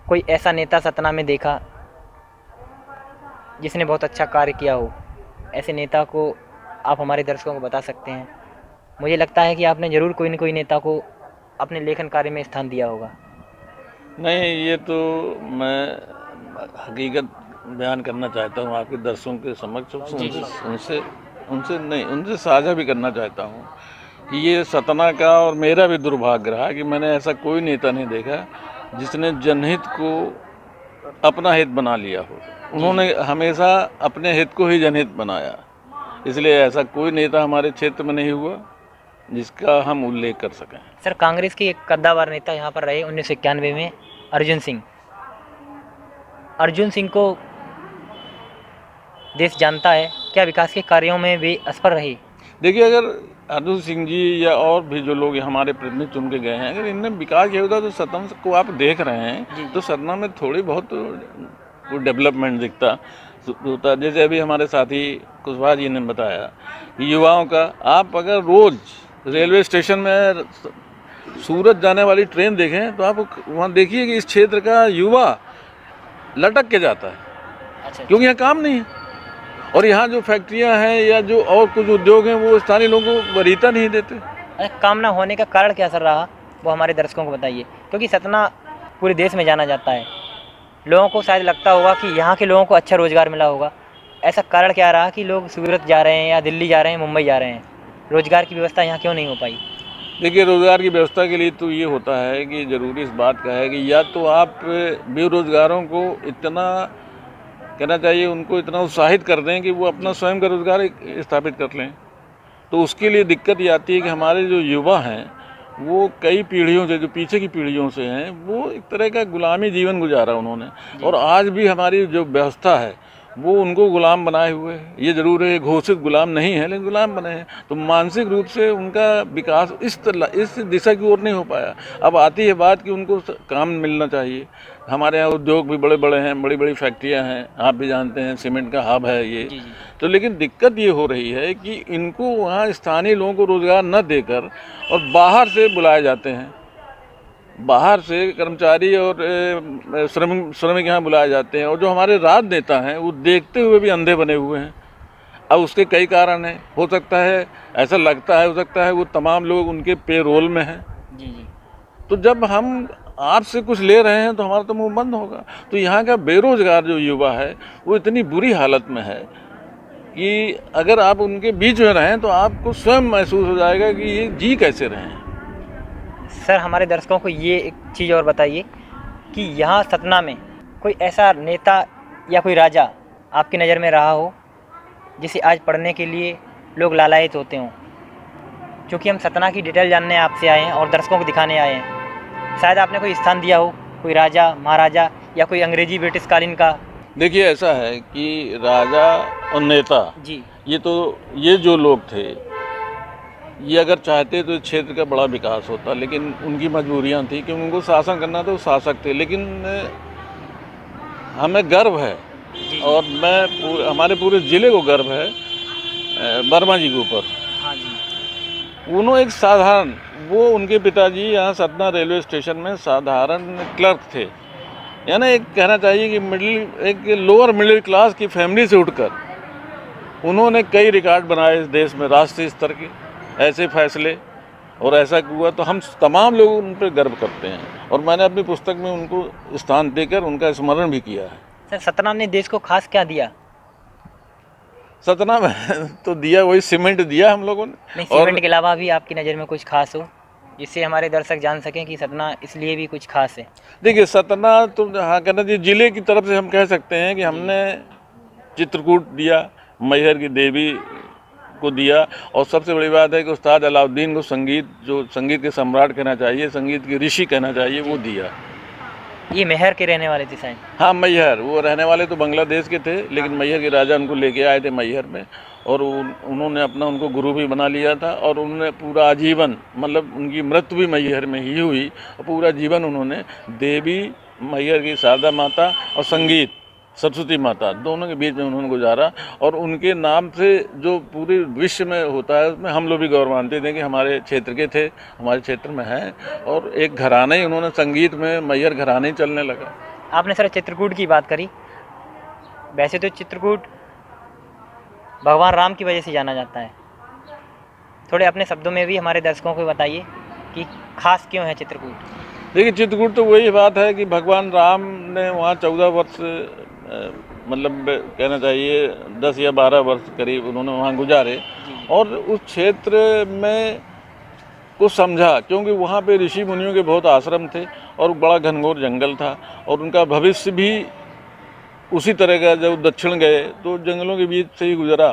कोई ऐसा नेता सतना में देखा जिसने बहुत अच्छा कार्य किया हो? ऐसे नेता को आप हमारे दर्शकों को बता सकते हैं? मुझे लगता है कि आपने ज़रूर कोई न कोई नेता को अपने लेखन कार्य में स्थान दिया होगा। नहीं, ये तो मैं हकीकत बयान करना चाहता हूँ आपके दर्शकों के समक्ष, उनसे साझा भी करना चाहता हूँ कि ये सतना का और मेरा भी दुर्भाग्य रहा कि मैंने ऐसा कोई नेता नहीं देखा जिसने जनहित को अपना हित बना लिया हो। उन्होंने हमेशा अपने हित को ही जनहित बनाया, इसलिए ऐसा कोई नेता हमारे क्षेत्र में नहीं हुआ जिसका हम उल्लेख कर सकें। सर, कांग्रेस के एक कद्दावर नेता यहाँ पर रहे 1991 में, अर्जुन सिंह। अर्जुन सिंह को देश जानता है, क्या विकास के कार्यों में वे असफल रहे? देखिए, अगर अर्जुन सिंह जी या और भी जो लोग हमारे प्रतिनिधि चुन के गए हैं, अगर इनने विकास किया होता तो सतना को आप देख रहे हैं तो सतना में थोड़ी बहुत डेवलपमेंट दिखता होता। जैसे अभी हमारे साथी कुशवाहा जी ने बताया कि युवाओं का, आप अगर रोज़ रेलवे स्टेशन में सूरत जाने वाली ट्रेन देखें तो आप वहाँ देखिए कि इस क्षेत्र का युवा लटक के जाता है। अच्छा। क्योंकि यहाँ काम नहीं है, और यहाँ जो फैक्ट्रियाँ हैं या जो और कुछ उद्योग हैं वो स्थानीय लोगों को वरीयता नहीं देते। अरे, काम ना होने का कारण क्या सर रहा, वो हमारे दर्शकों को बताइए। क्योंकि सतना पूरे देश में जाना जाता है, लोगों को शायद लगता होगा कि यहाँ के लोगों को अच्छा रोज़गार मिला होगा। ऐसा कारण क्या रहा कि लोग सूरत जा रहे हैं या दिल्ली जा रहे हैं, मुंबई जा रहे हैं? रोज़गार की व्यवस्था यहाँ क्यों नहीं हो पाई? देखिए, रोज़गार की व्यवस्था के लिए तो ये होता है कि ज़रूरी इस बात का है कि या तो आप बेरोज़गारों को इतना कहना चाहिए, उनको इतना उत्साहित कर दें कि वो अपना स्वयं का रोज़गार स्थापित कर लें। तो उसके लिए दिक्कत ये आती है कि हमारे जो युवा हैं वो कई पीढ़ियों से, जो पीछे की पीढ़ियों से हैं, वो एक तरह का गुलामी जीवन गुजारा उन्होंने, और आज भी हमारी जो व्यवस्था है वो उनको गुलाम बनाए हुए है। ये ज़रूर है, घोषित गुलाम नहीं है लेकिन गुलाम बने हैं। तो मानसिक रूप से उनका विकास इस दिशा की ओर नहीं हो पाया। अब आती है बात कि उनको काम मिलना चाहिए। हमारे यहाँ उद्योग भी बड़े बड़े हैं, बड़ी बड़ी फैक्ट्रियाँ हैं, आप भी जानते हैं, सीमेंट का हब है ये। तो लेकिन दिक्कत ये हो रही है कि इनको वहाँ स्थानीय लोगों को रोज़गार न देकर और बाहर से बुलाए जाते हैं, बाहर से कर्मचारी और श्रमिक यहाँ बुलाए जाते हैं, और जो हमारे राजनेता हैं वो देखते हुए भी अंधे बने हुए हैं। अब उसके कई कारण हैं, हो सकता है, ऐसा लगता है, हो सकता है वो तमाम लोग उनके पेरोल में हैं। तो जब हम आपसे कुछ ले रहे हैं तो हमारा तो मुंह बंद होगा। तो यहाँ का बेरोजगार जो युवा है वो इतनी बुरी हालत में है कि अगर आप उनके बीच में रहें तो आपको स्वयं महसूस हो जाएगा कि ये जी कैसे रहें। सर, हमारे दर्शकों को ये एक चीज़ और बताइए कि यहाँ सतना में कोई ऐसा नेता या कोई राजा आपकी नज़र में रहा हो जिसे आज पढ़ने के लिए लोग लालायित होते हों? क्योंकि हम सतना की डिटेल जानने आपसे आए हैं और दर्शकों को दिखाने आए हैं। शायद आपने कोई स्थान दिया हो, कोई राजा, महाराजा या कोई अंग्रेजी ब्रिटिश कालीन का? देखिए, ऐसा है कि राजा और नेता जी, ये जो लोग थे, ये अगर चाहते तो इस क्षेत्र का बड़ा विकास होता, लेकिन उनकी मजबूरियां थी कि उनको शासन करना था, वो शासक थे। लेकिन हमें गर्व है और हमारे पूरे ज़िले को गर्व है वर्मा जी के ऊपर। हाँ जी। उन्होंने एक साधारण, वो उनके पिताजी यहाँ सतना रेलवे स्टेशन में साधारण क्लर्क थे, यानी एक कहना चाहिए कि एक लोअर मिडिल क्लास की फैमिली से उठकर उन्होंने कई रिकॉर्ड बनाए इस देश में, राष्ट्रीय स्तर के ऐसे फैसले, और ऐसा हुआ तो हम तमाम लोग उन पर गर्व करते हैं। और मैंने अपनी पुस्तक में उनको स्थान देकर उनका स्मरण भी किया है। सर, सतना ने देश को खास क्या दिया? सतना में तो दिया वही सीमेंट दिया हम लोगों ने। नहीं, सीमेंट के अलावा भी आपकी नज़र में कुछ खास हो जिससे हमारे दर्शक जान सकें कि सतना इसलिए भी कुछ खास है? देखिए, सतना तो हाँ कहना चाहिए जिले की तरफ से हम कह सकते हैं कि हमने चित्रकूट दिया, मैहर की देवी को दिया, और सबसे बड़ी बात है कि उस्ताद अलाउद्दीन को संगीत के सम्राट कहना चाहिए, संगीत के ऋषि कहना चाहिए, वो दिया। ये मैहर के रहने वाले थे शायद? हाँ, मैहर, वो रहने वाले तो बांग्लादेश के थे, लेकिन मैहर के राजा उनको लेके आए थे मैहर में, और उन्होंने उनको गुरु भी बना लिया था। और उन्होंने पूरा आजीवन, मतलब उनकी मृत्यु भी मैहर में ही हुई, और पूरा जीवन उन्होंने देवी, मैहर की शारदा माता और सरस्वती माता, दोनों के बीच में उन्होंने गुजारा। और उनके नाम से जो पूरे विश्व में होता है उसमें हम लोग भी गौरवान्वित हैं कि हमारे क्षेत्र के थे, हमारे क्षेत्र में हैं। और एक घराना ही उन्होंने संगीत में मैयर घराना ही चलने लगा। आपने सर चित्रकूट की बात करी। वैसे तो चित्रकूट भगवान राम की वजह से जाना जाता है। थोड़े अपने शब्दों में भी हमारे दर्शकों को बताइए कि खास क्यों है चित्रकूट। देखिए, चित्रकूट तो वही बात है कि भगवान राम ने वहाँ 14 वर्ष मतलब कहना चाहिए 10 या 12 वर्ष करीब उन्होंने वहाँ गुजारे। और उस क्षेत्र में को समझा, क्योंकि वहाँ पे ऋषि मुनियों के बहुत आश्रम थे और बड़ा घनघोर जंगल था। और उनका भविष्य भी उसी तरह का, जब दक्षिण गए तो जंगलों के बीच से ही गुजरा।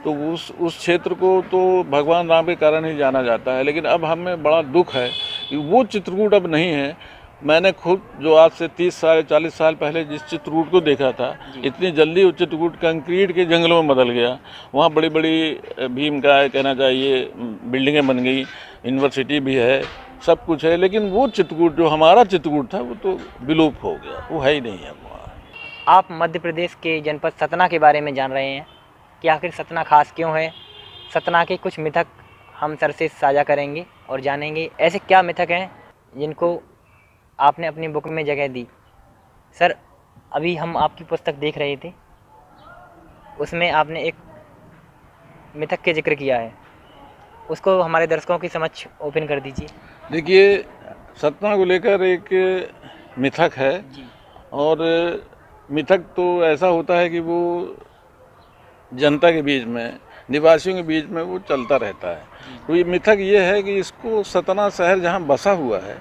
तो उस क्षेत्र को तो भगवान राम के कारण ही जाना जाता है। लेकिन अब हमें बड़ा दुख है कि वो चित्रकूट अब नहीं है। मैंने खुद जो आज से 30 साल 40 साल पहले जिस चित्रकूट को देखा था, इतनी जल्दी वो चित्रकूट कंक्रीट के जंगलों में बदल गया। वहाँ बड़ी बड़ी भीम का कहना चाहिए बिल्डिंगें बन गई, यूनिवर्सिटी भी है, सब कुछ है। लेकिन वो चित्रकूट जो हमारा चित्रकूट था वो तो विलुप्त हो गया, वो है ही नहीं है वहाँ। आप मध्य प्रदेश के जनपद सतना के बारे में जान रहे हैं कि आखिर सतना खास क्यों है। सतना के कुछ मिथक हम सर से साझा करेंगे और जानेंगे ऐसे क्या मिथक हैं जिनको आपने अपनी बुक में जगह दी। सर, अभी हम आपकी पुस्तक देख रहे थे, उसमें आपने एक मिथक के जिक्र किया है, उसको हमारे दर्शकों के समक्ष ओपन कर दीजिए। देखिए, सतना को लेकर एक मिथक है। और मिथक तो ऐसा होता है कि वो जनता के बीच में, निवासियों के बीच में वो चलता रहता है। तो ये मिथक ये है कि इसको सतना शहर जहाँ बसा हुआ है,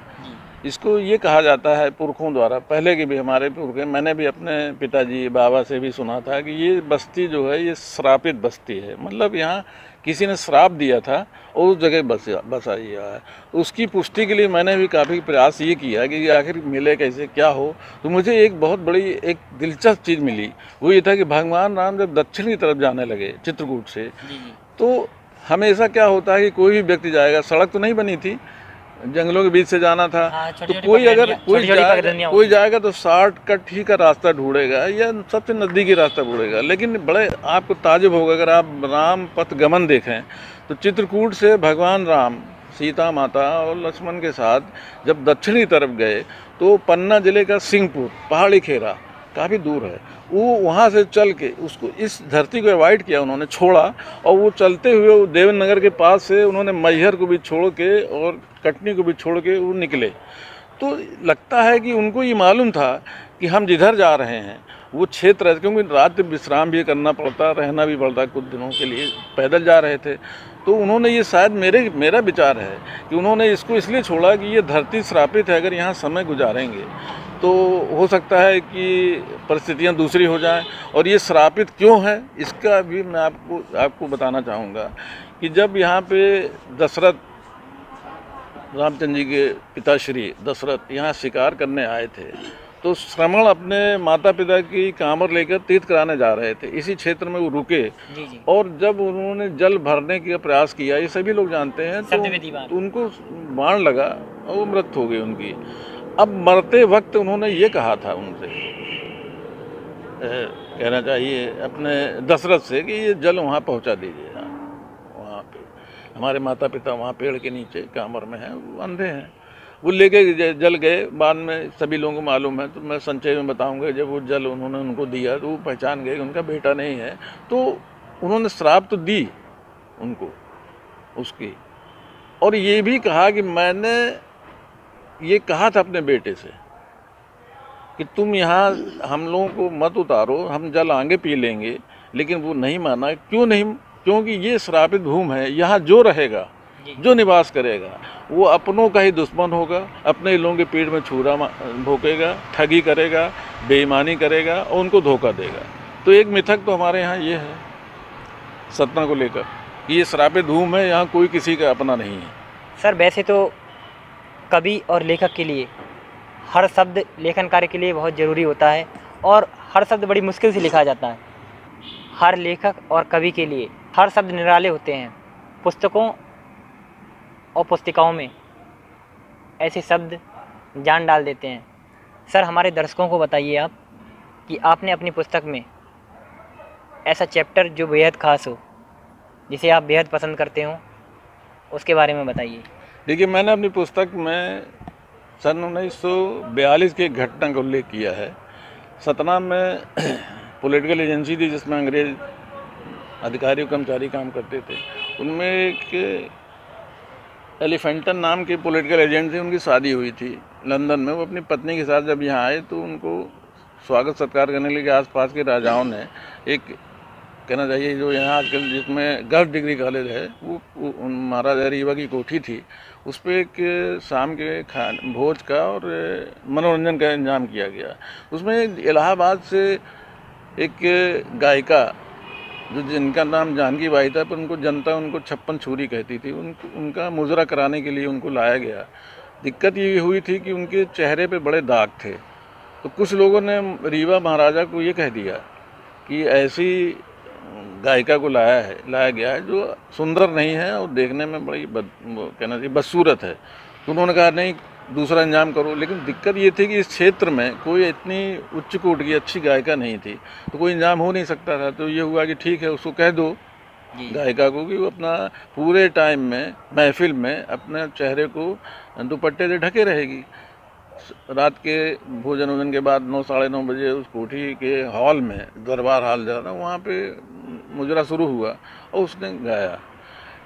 इसको ये कहा जाता है पुरखों द्वारा, पहले के भी हमारे पुरखे, मैंने भी अपने पिताजी बाबा से भी सुना था कि ये बस्ती जो है ये श्रापित बस्ती है। मतलब यहाँ किसी ने श्राप दिया था और उस जगह बसा हुआ है। उसकी पुष्टि के लिए मैंने भी काफ़ी प्रयास ये किया कि आखिर मिले कैसे, क्या हो। तो मुझे एक बहुत बड़ी एक दिलचस्प चीज़ मिली, वो ये था कि भगवान राम जब दक्षिण की तरफ जाने लगे चित्रकूट से, तो हमेशा क्या होता है कि कोई भी व्यक्ति जाएगा, सड़क तो नहीं बनी थी, जंगलों के बीच से जाना था। तो कोई अगर कोई जाएगा तो शॉर्टकट ही का रास्ता ढूंढेगा या सबसे नज़दीकी रास्ता ढूंढेगा। लेकिन बड़े आपको ताजुब होगा अगर आप राम पथ गमन देखें तो चित्रकूट से भगवान राम सीता माता और लक्ष्मण के साथ जब दक्षिणी तरफ गए तो पन्ना जिले का सिंहपुर पहाड़ी खेरा काफ़ी दूर है, वो वहाँ से चल के उसको इस धरती को अवॉइड किया, उन्होंने छोड़ा। और वो चलते हुए वो देवनगर के पास से उन्होंने मैहर को भी छोड़ के और कटनी को भी छोड़ के वो निकले। तो लगता है कि उनको ये मालूम था कि हम जिधर जा रहे हैं वो क्षेत्र है, क्योंकि रात विश्राम भी करना पड़ता, रहना भी पड़ता, कुछ दिनों के लिए पैदल जा रहे थे। तो उन्होंने ये शायद मेरा विचार है कि उन्होंने इसको इसलिए छोड़ा कि ये धरती श्रापित है, अगर यहाँ समय गुजारेंगे तो हो सकता है कि परिस्थितियाँ दूसरी हो जाएं। और ये श्रापित क्यों है इसका भी मैं आपको बताना चाहूँगा कि जब यहाँ पे दशरथ, रामचंद्र जी के पिताश्री दशरथ यहाँ शिकार करने आए थे, तो श्रवण अपने माता पिता की कांवर लेकर तीर्थ कराने जा रहे थे, इसी क्षेत्र में वो रुके। और जब उन्होंने जल भरने का प्रयास किया, ये सभी लोग जानते हैं, तो उनको बाण लगा और वो मृत्यु हो गई उनकी। अब मरते वक्त उन्होंने ये कहा था उनसे, कहना चाहिए अपने दशरथ से, कि ये जल वहाँ पहुँचा दीजिए। वहाँ पे हमारे माता पिता वहाँ पेड़ के नीचे कांवर में हैं, वो अंधे हैं, वो लेके जल गए। बाद में सभी लोगों को मालूम है, तो मैं संचय में बताऊंगा, जब वो जल उन्होंने उनको दिया तो वो पहचान गए उनका बेटा नहीं है। तो उन्होंने श्राप तो दी उनको उसकी, और ये भी कहा कि मैंने ये कहा था अपने बेटे से कि तुम यहाँ हम लोगों को मत उतारो, हम जल आगे पी लेंगे। लेकिन वो नहीं माना। क्यों नहीं? क्योंकि ये श्रापित भूमि है, यहाँ जो रहेगा, जो निवास करेगा, वो अपनों का ही दुश्मन होगा, अपने लोगों के पेट में छुरा भोंकेगा, ठगी करेगा, बेईमानी करेगा और उनको धोखा देगा। तो एक मिथक तो हमारे यहाँ ये है सतना को लेकर कि ये श्रापित भूमि है, यहाँ कोई किसी का अपना नहीं है। सर, वैसे तो कवि और लेखक के लिए हर शब्द लेखन कार्य के लिए बहुत ज़रूरी होता है और हर शब्द बड़ी मुश्किल से लिखा जाता है। हर लेखक और कवि के लिए हर शब्द निराले होते हैं। पुस्तकों और पुस्तिकाओं में ऐसे शब्द जान डाल देते हैं। सर, हमारे दर्शकों को बताइए आप कि आपने अपनी पुस्तक में ऐसा चैप्टर जो बेहद खास हो, जिसे आप बेहद पसंद करते हो, उसके बारे में बताइए। देखिए, मैंने अपनी पुस्तक में सन 1942 की एक घटना का उल्लेख किया है। सतना में पॉलिटिकल एजेंसी थी जिसमें अंग्रेज अधिकारी और कर्मचारी काम करते थे। उनमें एक एलिफेंटन नाम के पॉलिटिकल एजेंट थे, उनकी शादी हुई थी लंदन में। वो अपनी पत्नी के साथ जब यहाँ आए तो उनको स्वागत सत्कार करने के लिए आसपास के राजाओं ने एक, कहना चाहिए जो यहाँ आजकल जिसमें गर्ल्स डिग्री कॉलेज है, वो महाराजा रीवा की कोठी थी, उस पर एक शाम के भोज का और मनोरंजन का इंतजाम किया गया। उसमें इलाहाबाद से एक गायिका जो जिनका नाम जानकी बाई था, पर उनको जनता उनको 56 छुरी कहती थी, उनका मुजरा कराने के लिए उनको लाया गया। दिक्कत ये हुई थी कि उनके चेहरे पे बड़े दाग थे। तो कुछ लोगों ने रीवा महाराजा को ये कह दिया कि ऐसी गायिका को लाया गया है जो सुंदर नहीं है और देखने में बड़ी कहना चाहिए बदसूरत है। तो उन्होंने कहा नहीं, दूसरा इंतजाम करो। लेकिन दिक्कत ये थी कि इस क्षेत्र में कोई इतनी उच्च कोटि की अच्छी गायिका नहीं थी, तो कोई इंतजाम हो नहीं सकता था। तो ये हुआ कि ठीक है, उसको कह दो गायिका को कि वो अपना पूरे टाइम में महफिल में अपने चेहरे को दुपट्टे से ढके रहेगी। रात के भोजन वोजन के बाद 9 साढ़े 9 बजे उस कोठी के हॉल में, दरबार हॉल जाना, वहाँ पे मुजरा शुरू हुआ और उसने गाया।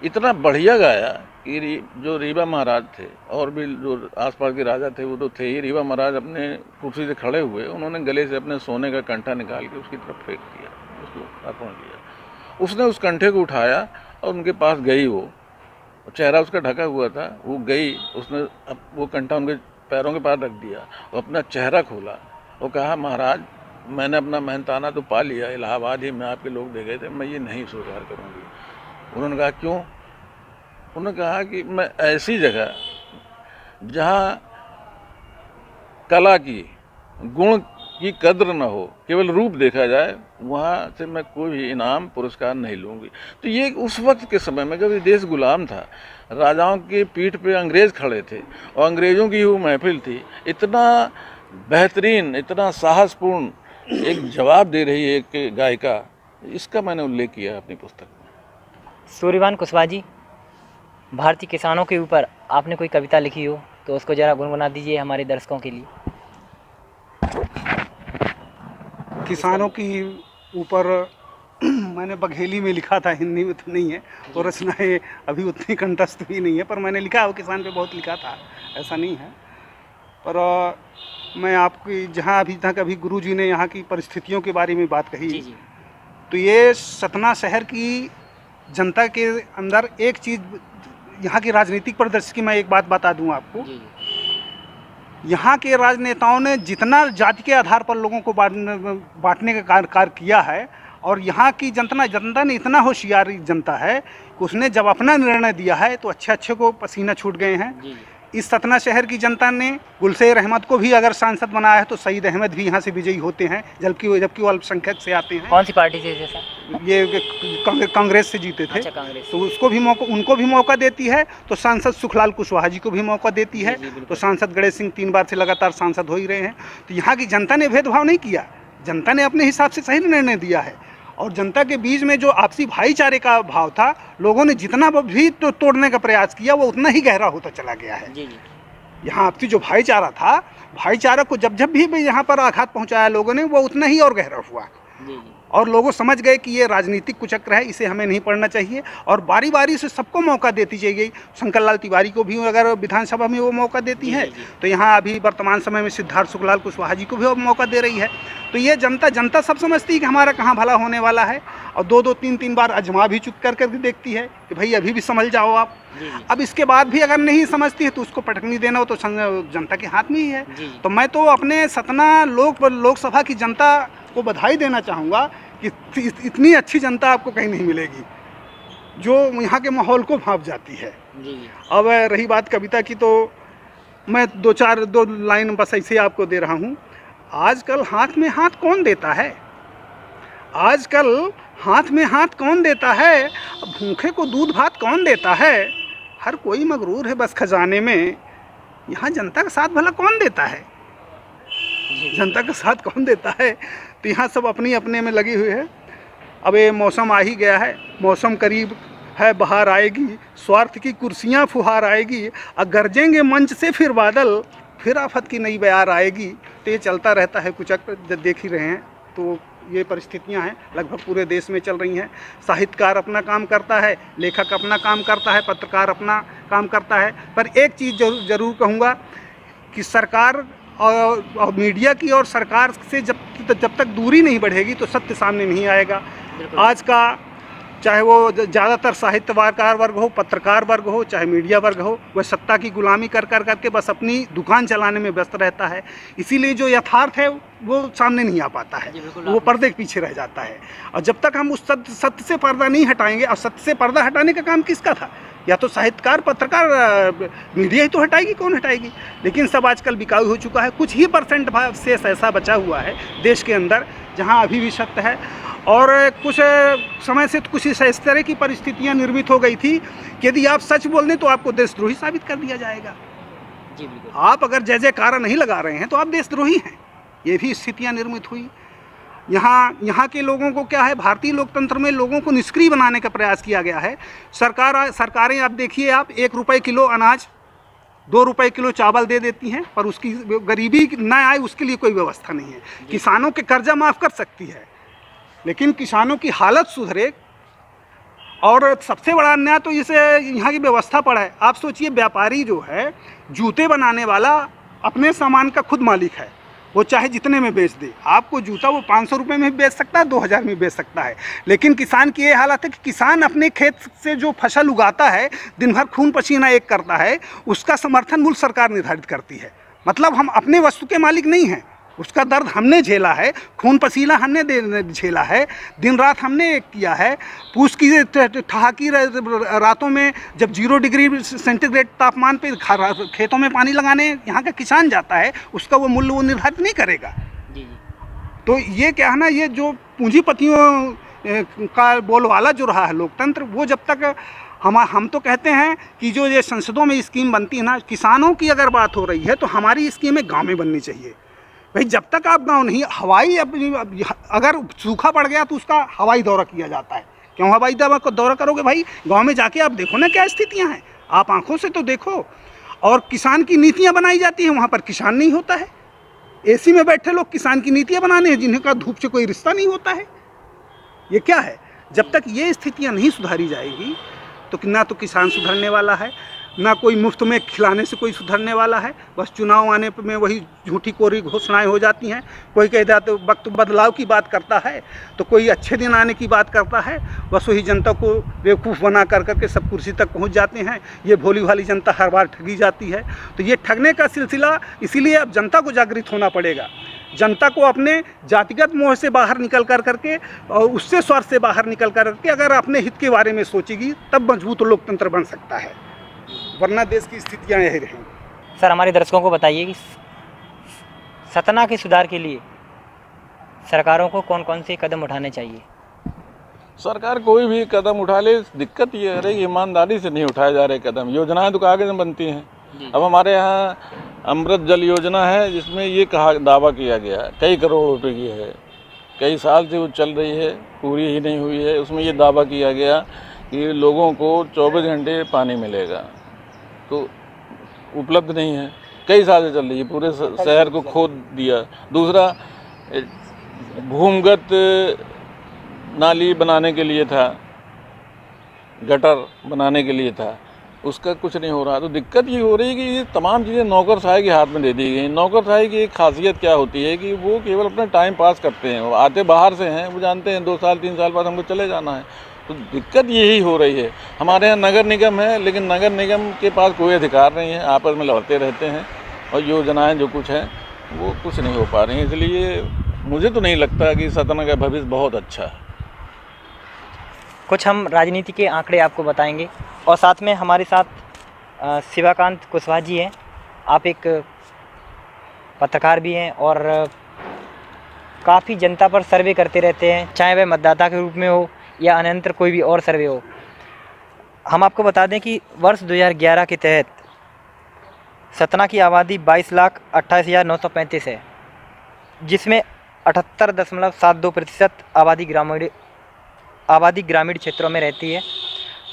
इतना बढ़िया गाया कि जो रीवा महाराज थे और भी जो आसपास के राजा थे वो तो थे ही। रीवा महाराज अपने कुर्सी से खड़े हुए, उन्होंने गले से अपने सोने का कंठा निकाल के उसकी तरफ फेंक दिया, उसको अर्पण किया। उसने उस कंठे को उठाया और उनके पास गई, वो चेहरा उसका ढका हुआ था, वो गई, उसने वो कंठा उनके पैरों के पास रख दिया और अपना चेहरा खोला और कहा, महाराज मैंने अपना मेहनताना तो पा लिया, इलाहाबाद ही में आपके लोग दे गए थे, मैं ये नहीं स्वीकार करूँगी। उन्होंने कहा क्यों? उन्होंने कहा कि मैं ऐसी जगह जहाँ कला की, गुण की कद्र न हो, केवल रूप देखा जाए, वहाँ से मैं कोई भी इनाम पुरस्कार नहीं लूँगी। तो ये उस वक्त के समय में जब ये देश गुलाम था, राजाओं के पीठ पे अंग्रेज खड़े थे और अंग्रेज़ों की वो महफिल थी, इतना बेहतरीन, इतना साहसपूर्ण एक जवाब दे रही है एक गायिका, इसका मैंने उल्लेख किया अपनी पुस्तक में। सूर्यवान कुशवाहा जी, भारतीय किसानों के ऊपर आपने कोई कविता लिखी हो तो उसको ज़रा गुनगुना दीजिए हमारे दर्शकों के लिए। किसानों की ऊपर मैंने बघेली में लिखा था, हिंदी में तो नहीं है, और रचनाएं अभी उतनी कंठस्थ भी नहीं है, पर मैंने लिखा है, किसान पे बहुत लिखा था, ऐसा नहीं है। पर मैं आपकी जहाँ अभी तक अभी गुरुजी ने यहाँ की परिस्थितियों के बारे में बात कही, तो ये सतना शहर की जनता के अंदर एक चीज़, यहाँ की राजनीतिक परिदृश्य की मैं एक बात बता दूँ आपको। यहाँ के राजनेताओं ने जितना जाति के आधार पर लोगों को बांटने का कार्य किया है, और यहाँ की जनता ने इतना होशियार जनता है कि उसने जब अपना निर्णय दिया है तो अच्छे को पसीना छूट गए हैं। इस सतना शहर की जनता ने गुलशेर अहमद को भी अगर सांसद बनाया है तो सईद अहमद भी यहाँ से विजयी होते हैं, जबकि वो अल्पसंख्यक से आते हैं। कौन सी पार्टी से सर? ये कांग्रेस से जीते थे। अच्छा, कांग्रेस। तो उसको भी उनको भी मौका देती है, तो सांसद सुखलाल कुशवाहा जी को भी मौका देती है। तो सांसद गणेश सिंह 3 बार से लगातार सांसद हो ही रहे हैं। तो यहाँ की जनता ने भेदभाव नहीं किया, जनता ने अपने हिसाब से सही निर्णय दिया है। और जनता के बीच में जो आपसी भाईचारे का भाव था, लोगों ने जितना भी तो तोड़ने का प्रयास किया वो उतना ही गहरा होता चला गया है। यहाँ आपसी जो भाईचारा था, भाईचारा को जब भी यहाँ पर आघात पहुँचाया लोगों ने, वो उतना ही और गहरा हुआ। और लोगों समझ गए कि ये राजनीतिक कुचक्र है, इसे हमें नहीं पढ़ना चाहिए, और बारी बारी से सबको मौका देती चाहिए। शंकर लाल तिवारी को भी अगर विधानसभा में वो मौका देती है, तो यहाँ अभी वर्तमान समय में सिद्धार्थ सुखलाल कुशवाहा जी को भी वो मौका दे रही है। तो ये जनता सब समझती है कि हमारा कहाँ भला होने वाला है, और 2-2, 3-3 बार आजमा भी चुप कर भी देखती है कि भाई अभी भी संभल जाओ आप। अब इसके बाद भी अगर नहीं समझती है तो उसको पटकनी देना हो तो जनता के हाथ में ही है। तो मैं तो अपने सतना लोकसभा की जनता को बधाई देना चाहूँगा कि इतनी अच्छी जनता आपको कहीं नहीं मिलेगी जो यहाँ के माहौल को भांप जाती है। अब रही बात कविता की, तो मैं 2 लाइन बस ऐसे आपको दे रहा हूँ। आजकल हाथ में हाथ कौन देता है, आजकल हाथ में हाथ कौन देता है, भूखे को दूध भात कौन देता है, हर कोई मगरूर है बस खजाने में, यहाँ जनता का साथ भला कौन देता है, जनता का साथ कौन देता है। तो यहाँ सब अपनी अपने में लगी हुई है। अब ये मौसम आ ही गया है, मौसम करीब है, बाहर आएगी, स्वार्थ की कुर्सियाँ फुहार आएगी, और गरजेंगे मंच से फिर बादल, फिर आफत की नई बयार आएगी। तो ये चलता रहता है, कुछ देख ही रहे हैं। तो ये परिस्थितियां हैं, लगभग पूरे देश में चल रही हैं। साहित्यकार अपना काम करता है, लेखक अपना काम करता है, पत्रकार अपना काम करता है। पर एक चीज़ जरूर कहूँगा कि सरकार और मीडिया की और सरकार से जब तक दूरी नहीं बढ़ेगी तो सत्य सामने नहीं आएगा। आज का चाहे वो ज़्यादातर साहित्यकार वर्ग हो, पत्रकार वर्ग हो, चाहे मीडिया वर्ग हो, वह सत्ता की गुलामी कर करके बस अपनी दुकान चलाने में व्यस्त रहता है। इसीलिए जो यथार्थ है वो सामने नहीं आ पाता है, वो पर्दे के पीछे रह जाता है। और जब तक हम उस सत्य से पर्दा नहीं हटाएंगे, और सत्य से पर्दा हटाने का काम किसका था? या तो साहित्यकार, पत्रकार, मीडिया ही तो हटाएगी, कौन हटाएगी? लेकिन सब आजकल बिकाऊ हो चुका है। कुछ ही % भाग से ऐसा बचा हुआ है देश के अंदर जहाँ अभी भी सत्य है। और कुछ समय से कुछ इस तरह की परिस्थितियाँ निर्मित हो गई थी कि यदि आप सच बोल दें तो आपको देशद्रोही साबित कर दिया जाएगा। जी बिल्कुल। आप अगर जय जयकारा नहीं लगा रहे हैं तो आप देशद्रोही हैं। ये भी स्थितियाँ निर्मित हुई। यहाँ के लोगों को क्या है, भारतीय लोकतंत्र में लोगों को निष्क्रिय बनाने का प्रयास किया गया है। सरकारें आप देखिए, आप 1 रुपये किलो अनाज, 2 रुपये किलो चावल दे देती हैं, पर उसकी गरीबी न आए उसके लिए कोई व्यवस्था नहीं है। किसानों के कर्जा माफ़ कर सकती है, लेकिन किसानों की हालत सुधरे। और सबसे बड़ा अन्याय तो इसे यहाँ की व्यवस्था पर है। आप सोचिए, व्यापारी जो है, जूते बनाने वाला अपने सामान का खुद मालिक है, वो चाहे जितने में बेच दे। आपको जूता वो 500 रुपये में भी बेच सकता है, 2000 में बेच सकता है। लेकिन किसान की ये हालत है कि किसान अपने खेत से जो फसल उगाता है, दिन भर खून पसीना एक करता है, उसका समर्थन मूल्य सरकार निर्धारित करती है। मतलब हम अपने वस्तु के मालिक नहीं हैं। उसका दर्द हमने झेला है, खून पसीना हमने झेला है, दिन रात हमने किया है। पूस की ठहाकी रातों में जब 0 डिग्री सेंटीग्रेड तापमान पे खेतों में पानी लगाने यहाँ का किसान जाता है, उसका वो मूल्य वो निर्धारित नहीं करेगा। जी। तो ये क्या है ना, ये जो पूंजीपतियों का बोलवाला जो रहा है लोकतंत्र, वो जब तक हम तो कहते हैं कि जो ये संसदों में स्कीम बनती है ना, किसानों की अगर बात हो रही है तो हमारी स्कीमें गाँव में बननी चाहिए। भाई जब तक आप गांव नहीं, हवाई अगर सूखा पड़ गया तो उसका हवाई दौरा किया जाता है। क्यों हवाई दौरा करोगे भाई? गांव में जाके आप देखो ना क्या स्थितियां हैं, आप आंखों से तो देखो। और किसान की नीतियां बनाई जाती हैं, वहाँ पर किसान नहीं होता है। एसी में बैठे लोग किसान की नीतियां बनाने हैं, जिन्हें का धूप से कोई रिश्ता नहीं होता है। ये क्या है? जब तक ये स्थितियाँ नहीं सुधारी जाएगी तो ना तो किसान सुधरने वाला है, ना कोई मुफ्त में खिलाने से कोई सुधरने वाला है। बस चुनाव आने में वही झूठी कोरी घोषणाएं हो जाती हैं। कोई कहता है तो वक्त बदलाव की बात करता है, तो कोई अच्छे दिन आने की बात करता है। बस वही जनता को बेवकूफ़ बना करके सब कुर्सी तक पहुंच जाते हैं। ये भोली भाली जनता हर बार ठगी जाती है। तो ये ठगने का सिलसिला, इसीलिए अब जनता को जागृत होना पड़ेगा। जनता को अपने जातिगत मोह से बाहर निकल करके और उससे स्वार्थ से बाहर निकल करके अगर अपने हित के बारे में सोचेगी, तब मजबूत लोकतंत्र बन सकता है, वरना देश की स्थितियाँ यही रहेंगी। सर, हमारे दर्शकों को बताइए कि सतना के सुधार के लिए सरकारों को कौन कौन से कदम उठाने चाहिए? सरकार कोई भी कदम उठा ले, दिक्कत ये है कि ईमानदारी से नहीं उठाए जा रहे कदम। योजनाएं तो कागज में बनती हैं। अब हमारे यहाँ अमृत जल योजना है, जिसमें ये दावा किया गया है कई करोड़ रुपए की है, कई साल से वो चल रही है, पूरी ही नहीं हुई है। उसमें ये दावा किया गया कि लोगों को 24 घंटे पानी मिलेगा, तो उपलब्ध नहीं है। कई साल से चल रही है, पूरे शहर को खोद दिया। दूसरा, भूमिगत नाली बनाने के लिए था, गटर बनाने के लिए था, उसका कुछ नहीं हो रहा। तो दिक्कत ये हो रही है कि ये तमाम चीज़ें नौकरशाही के हाथ में दे दी गई। नौकरशाही की एक खासियत क्या होती है कि वो केवल अपना टाइम पास करते हैं। वो आते बाहर से हैं, वो जानते हैं 2 साल 3 साल बाद हमको चले जाना है। तो दिक्कत यही हो रही है। हमारे यहाँ नगर निगम है, लेकिन नगर निगम के पास कोई अधिकार नहीं है, आपस में लड़ते रहते हैं, और योजनाएँ जो कुछ हैं वो कुछ नहीं हो पा रही हैं। इसलिए मुझे तो नहीं लगता कि सतना का भविष्य बहुत अच्छा है। कुछ हम राजनीति के आंकड़े आपको बताएंगे, और साथ में हमारे साथ शिवाकांत कुशवाहा जी हैं। आप एक पत्रकार भी हैं और काफ़ी जनता पर सर्वे करते रहते हैं, चाहे वह मतदाता के रूप में हो या अन्यंत्र कोई भी और सर्वे हो। हम आपको बता दें कि वर्ष 2011 के तहत सतना की आबादी 22,28,935 है, जिसमें 78.72% आबादी ग्रामीण क्षेत्रों में रहती है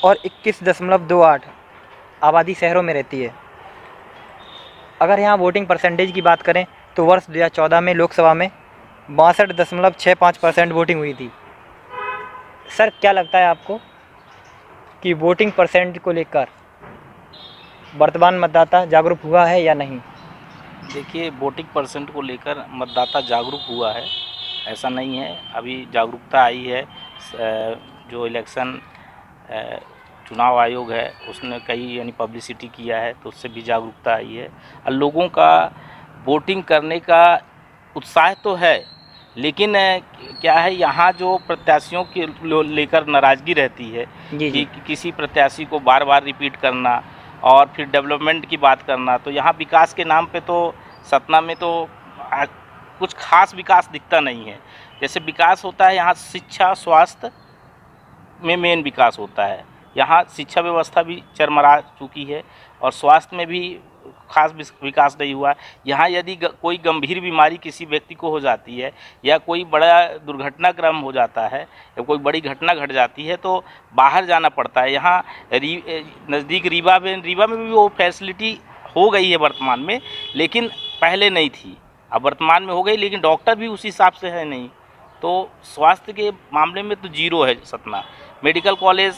और 21.28 आबादी शहरों में रहती है। अगर यहाँ वोटिंग परसेंटेज की बात करें तो वर्ष 2014 में लोकसभा में 62.65% वोटिंग हुई थी। सर, क्या लगता है आपको कि वोटिंग परसेंट को लेकर वर्तमान मतदाता जागरूक हुआ है या नहीं? देखिए, वोटिंग परसेंट को लेकर मतदाता जागरूक हुआ है ऐसा नहीं है। अभी जागरूकता आई है। जो इलेक्शन चुनाव आयोग है उसने कई यानी पब्लिसिटी किया है तो उससे भी जागरूकता आई है और लोगों का वोटिंग करने का उत्साह तो है, लेकिन क्या है, यहाँ जो प्रत्याशियों के लेकर नाराज़गी रहती है कि किसी प्रत्याशी को बार बार रिपीट करना और फिर डेवलपमेंट की बात करना, तो यहाँ विकास के नाम पे तो सतना में तो कुछ खास विकास दिखता नहीं है। जैसे विकास होता है यहाँ शिक्षा स्वास्थ्य में मेन विकास होता है। यहाँ शिक्षा व्यवस्था भी चरमरा चुकी है और स्वास्थ्य में भी खास विकास नहीं हुआ। यहाँ यदि कोई गंभीर बीमारी किसी व्यक्ति को हो जाती है या कोई बड़ा दुर्घटनाक्रम हो जाता है या कोई बड़ी घटना घट जाती है तो बाहर जाना पड़ता है। यहाँ नज़दीक रीवा में भी वो फैसिलिटी हो गई है वर्तमान में, लेकिन पहले नहीं थी। अब वर्तमान में हो गई, लेकिन डॉक्टर भी उस हिसाब से है नहीं। तो स्वास्थ्य के मामले में तो जीरो है सतना। मेडिकल कॉलेज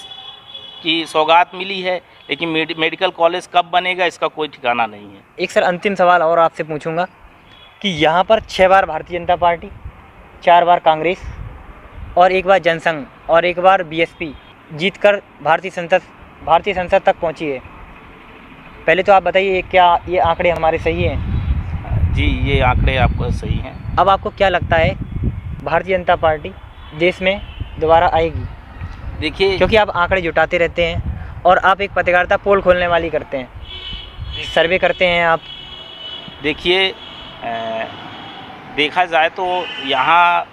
की सौगात मिली है, लेकिन मेडिकल कॉलेज कब बनेगा इसका कोई ठिकाना नहीं है। एक सर अंतिम सवाल और आपसे पूछूंगा कि यहाँ पर 6 बार भारतीय जनता पार्टी, 4 बार कांग्रेस और 1 बार जनसंघ और 1 बार बीएसपी जीतकर भारतीय संसद तक पहुँची है। पहले तो आप बताइए, क्या ये आंकड़े हमारे सही हैं? जी, ये आंकड़े आपको सही हैं। अब आपको क्या लगता है भारतीय जनता पार्टी देश में दोबारा आएगी? देखिए, क्योंकि आप आंकड़े जुटाते रहते हैं और आप एक पत्रकारिता पोल खोलने वाली करते हैं, सर्वे करते हैं आप। देखिए, देखा जाए तो यहाँ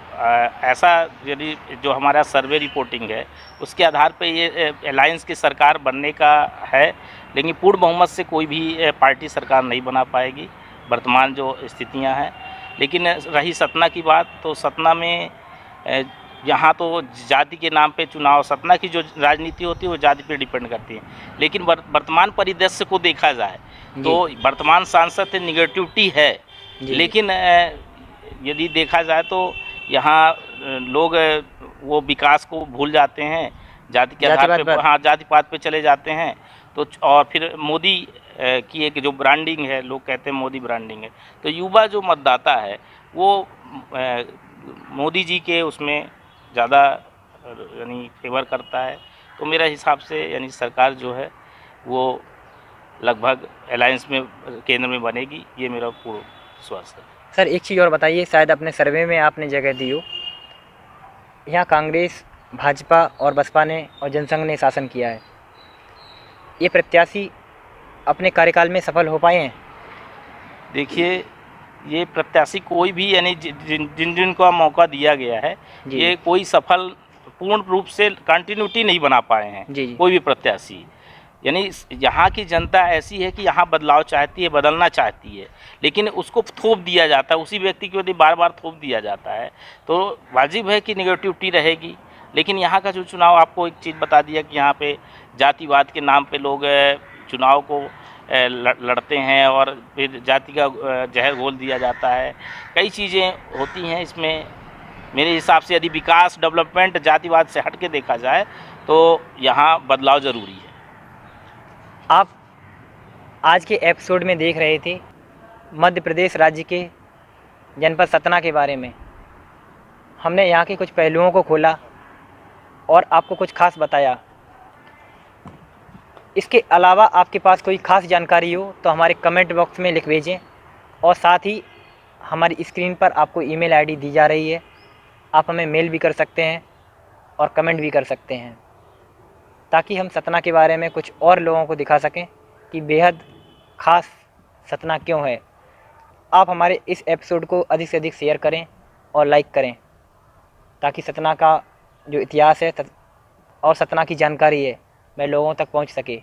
ऐसा यदि जो हमारा सर्वे रिपोर्टिंग है उसके आधार पे ये अलायंस की सरकार बनने का है, लेकिन पूर्ण बहुमत से कोई भी पार्टी सरकार नहीं बना पाएगी वर्तमान जो स्थितियां हैं। लेकिन रही सतना की बात, तो सतना में यहाँ तो जाति के नाम पे चुनाव, सतना की जो राजनीति होती है वो जाति पे डिपेंड करती है। लेकिन वर्तमान परिदृश्य को देखा जाए तो वर्तमान सांसद से निगेटिविटी है, लेकिन यदि देखा जाए तो यहाँ लोग वो विकास को भूल जाते हैं, जाति के आधार पे, हाँ, जाति पात पे चले जाते हैं। तो और फिर मोदी की एक जो ब्रांडिंग है, लोग कहते हैं मोदी ब्रांडिंग है, तो युवा जो मतदाता है वो मोदी जी के उसमें ज़्यादा यानी फेवर करता है। तो मेरा हिसाब से यानी सरकार जो है वो लगभग अलायंस में केंद्र में बनेगी, ये मेरा पूर्ण विश्वास है। सर, एक चीज़ और बताइए, शायद अपने सर्वे में आपने जगह दी हो, यहाँ कांग्रेस, भाजपा और बसपा ने और जनसंघ ने शासन किया है, ये प्रत्याशी अपने कार्यकाल में सफल हो पाए हैं? देखिए, ये प्रत्याशी कोई भी यानी जिन को मौका दिया गया है ये कोई सफल पूर्ण रूप से कंटिन्यूटी नहीं बना पाए हैं कोई भी प्रत्याशी। यानी यहाँ की जनता ऐसी है कि यहाँ बदलाव चाहती है, बदलना चाहती है, लेकिन उसको थोप दिया जाता है, उसी व्यक्ति को यदि बार बार थोप दिया जाता है तो वाजिब है कि निगेटिविटी रहेगी। लेकिन यहाँ का जो चुनाव, आपको एक चीज़ बता दिया कि यहाँ पे जातिवाद के नाम पे लोग चुनाव को लड़ते हैं और फिर जाति का जहर घोल दिया जाता है। कई चीज़ें होती हैं इसमें। मेरे हिसाब से यदि विकास, डेवलपमेंट जातिवाद से हट के देखा जाए तो यहाँ बदलाव ज़रूरी है। आप आज के एपिसोड में देख रहे थे मध्य प्रदेश राज्य के जनपद सतना के बारे में। हमने यहाँ के कुछ पहलुओं को खोला और आपको कुछ खास बताया। इसके अलावा आपके पास कोई खास जानकारी हो तो हमारे कमेंट बॉक्स में लिख भेजें, और साथ ही हमारी स्क्रीन पर आपको ईमेल आईडी दी जा रही है, आप हमें मेल भी कर सकते हैं और कमेंट भी कर सकते हैं, ताकि हम सतना के बारे में कुछ और लोगों को दिखा सकें कि बेहद ख़ास सतना क्यों है। आप हमारे इस एपिसोड को अधिक से अधिक शेयर करें और लाइक करें, ताकि सतना का जो इतिहास है और सतना की जानकारी है वह लोगों तक पहुंच सके।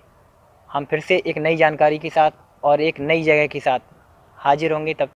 हम फिर से एक नई जानकारी के साथ और एक नई जगह के साथ हाजिर होंगे। तब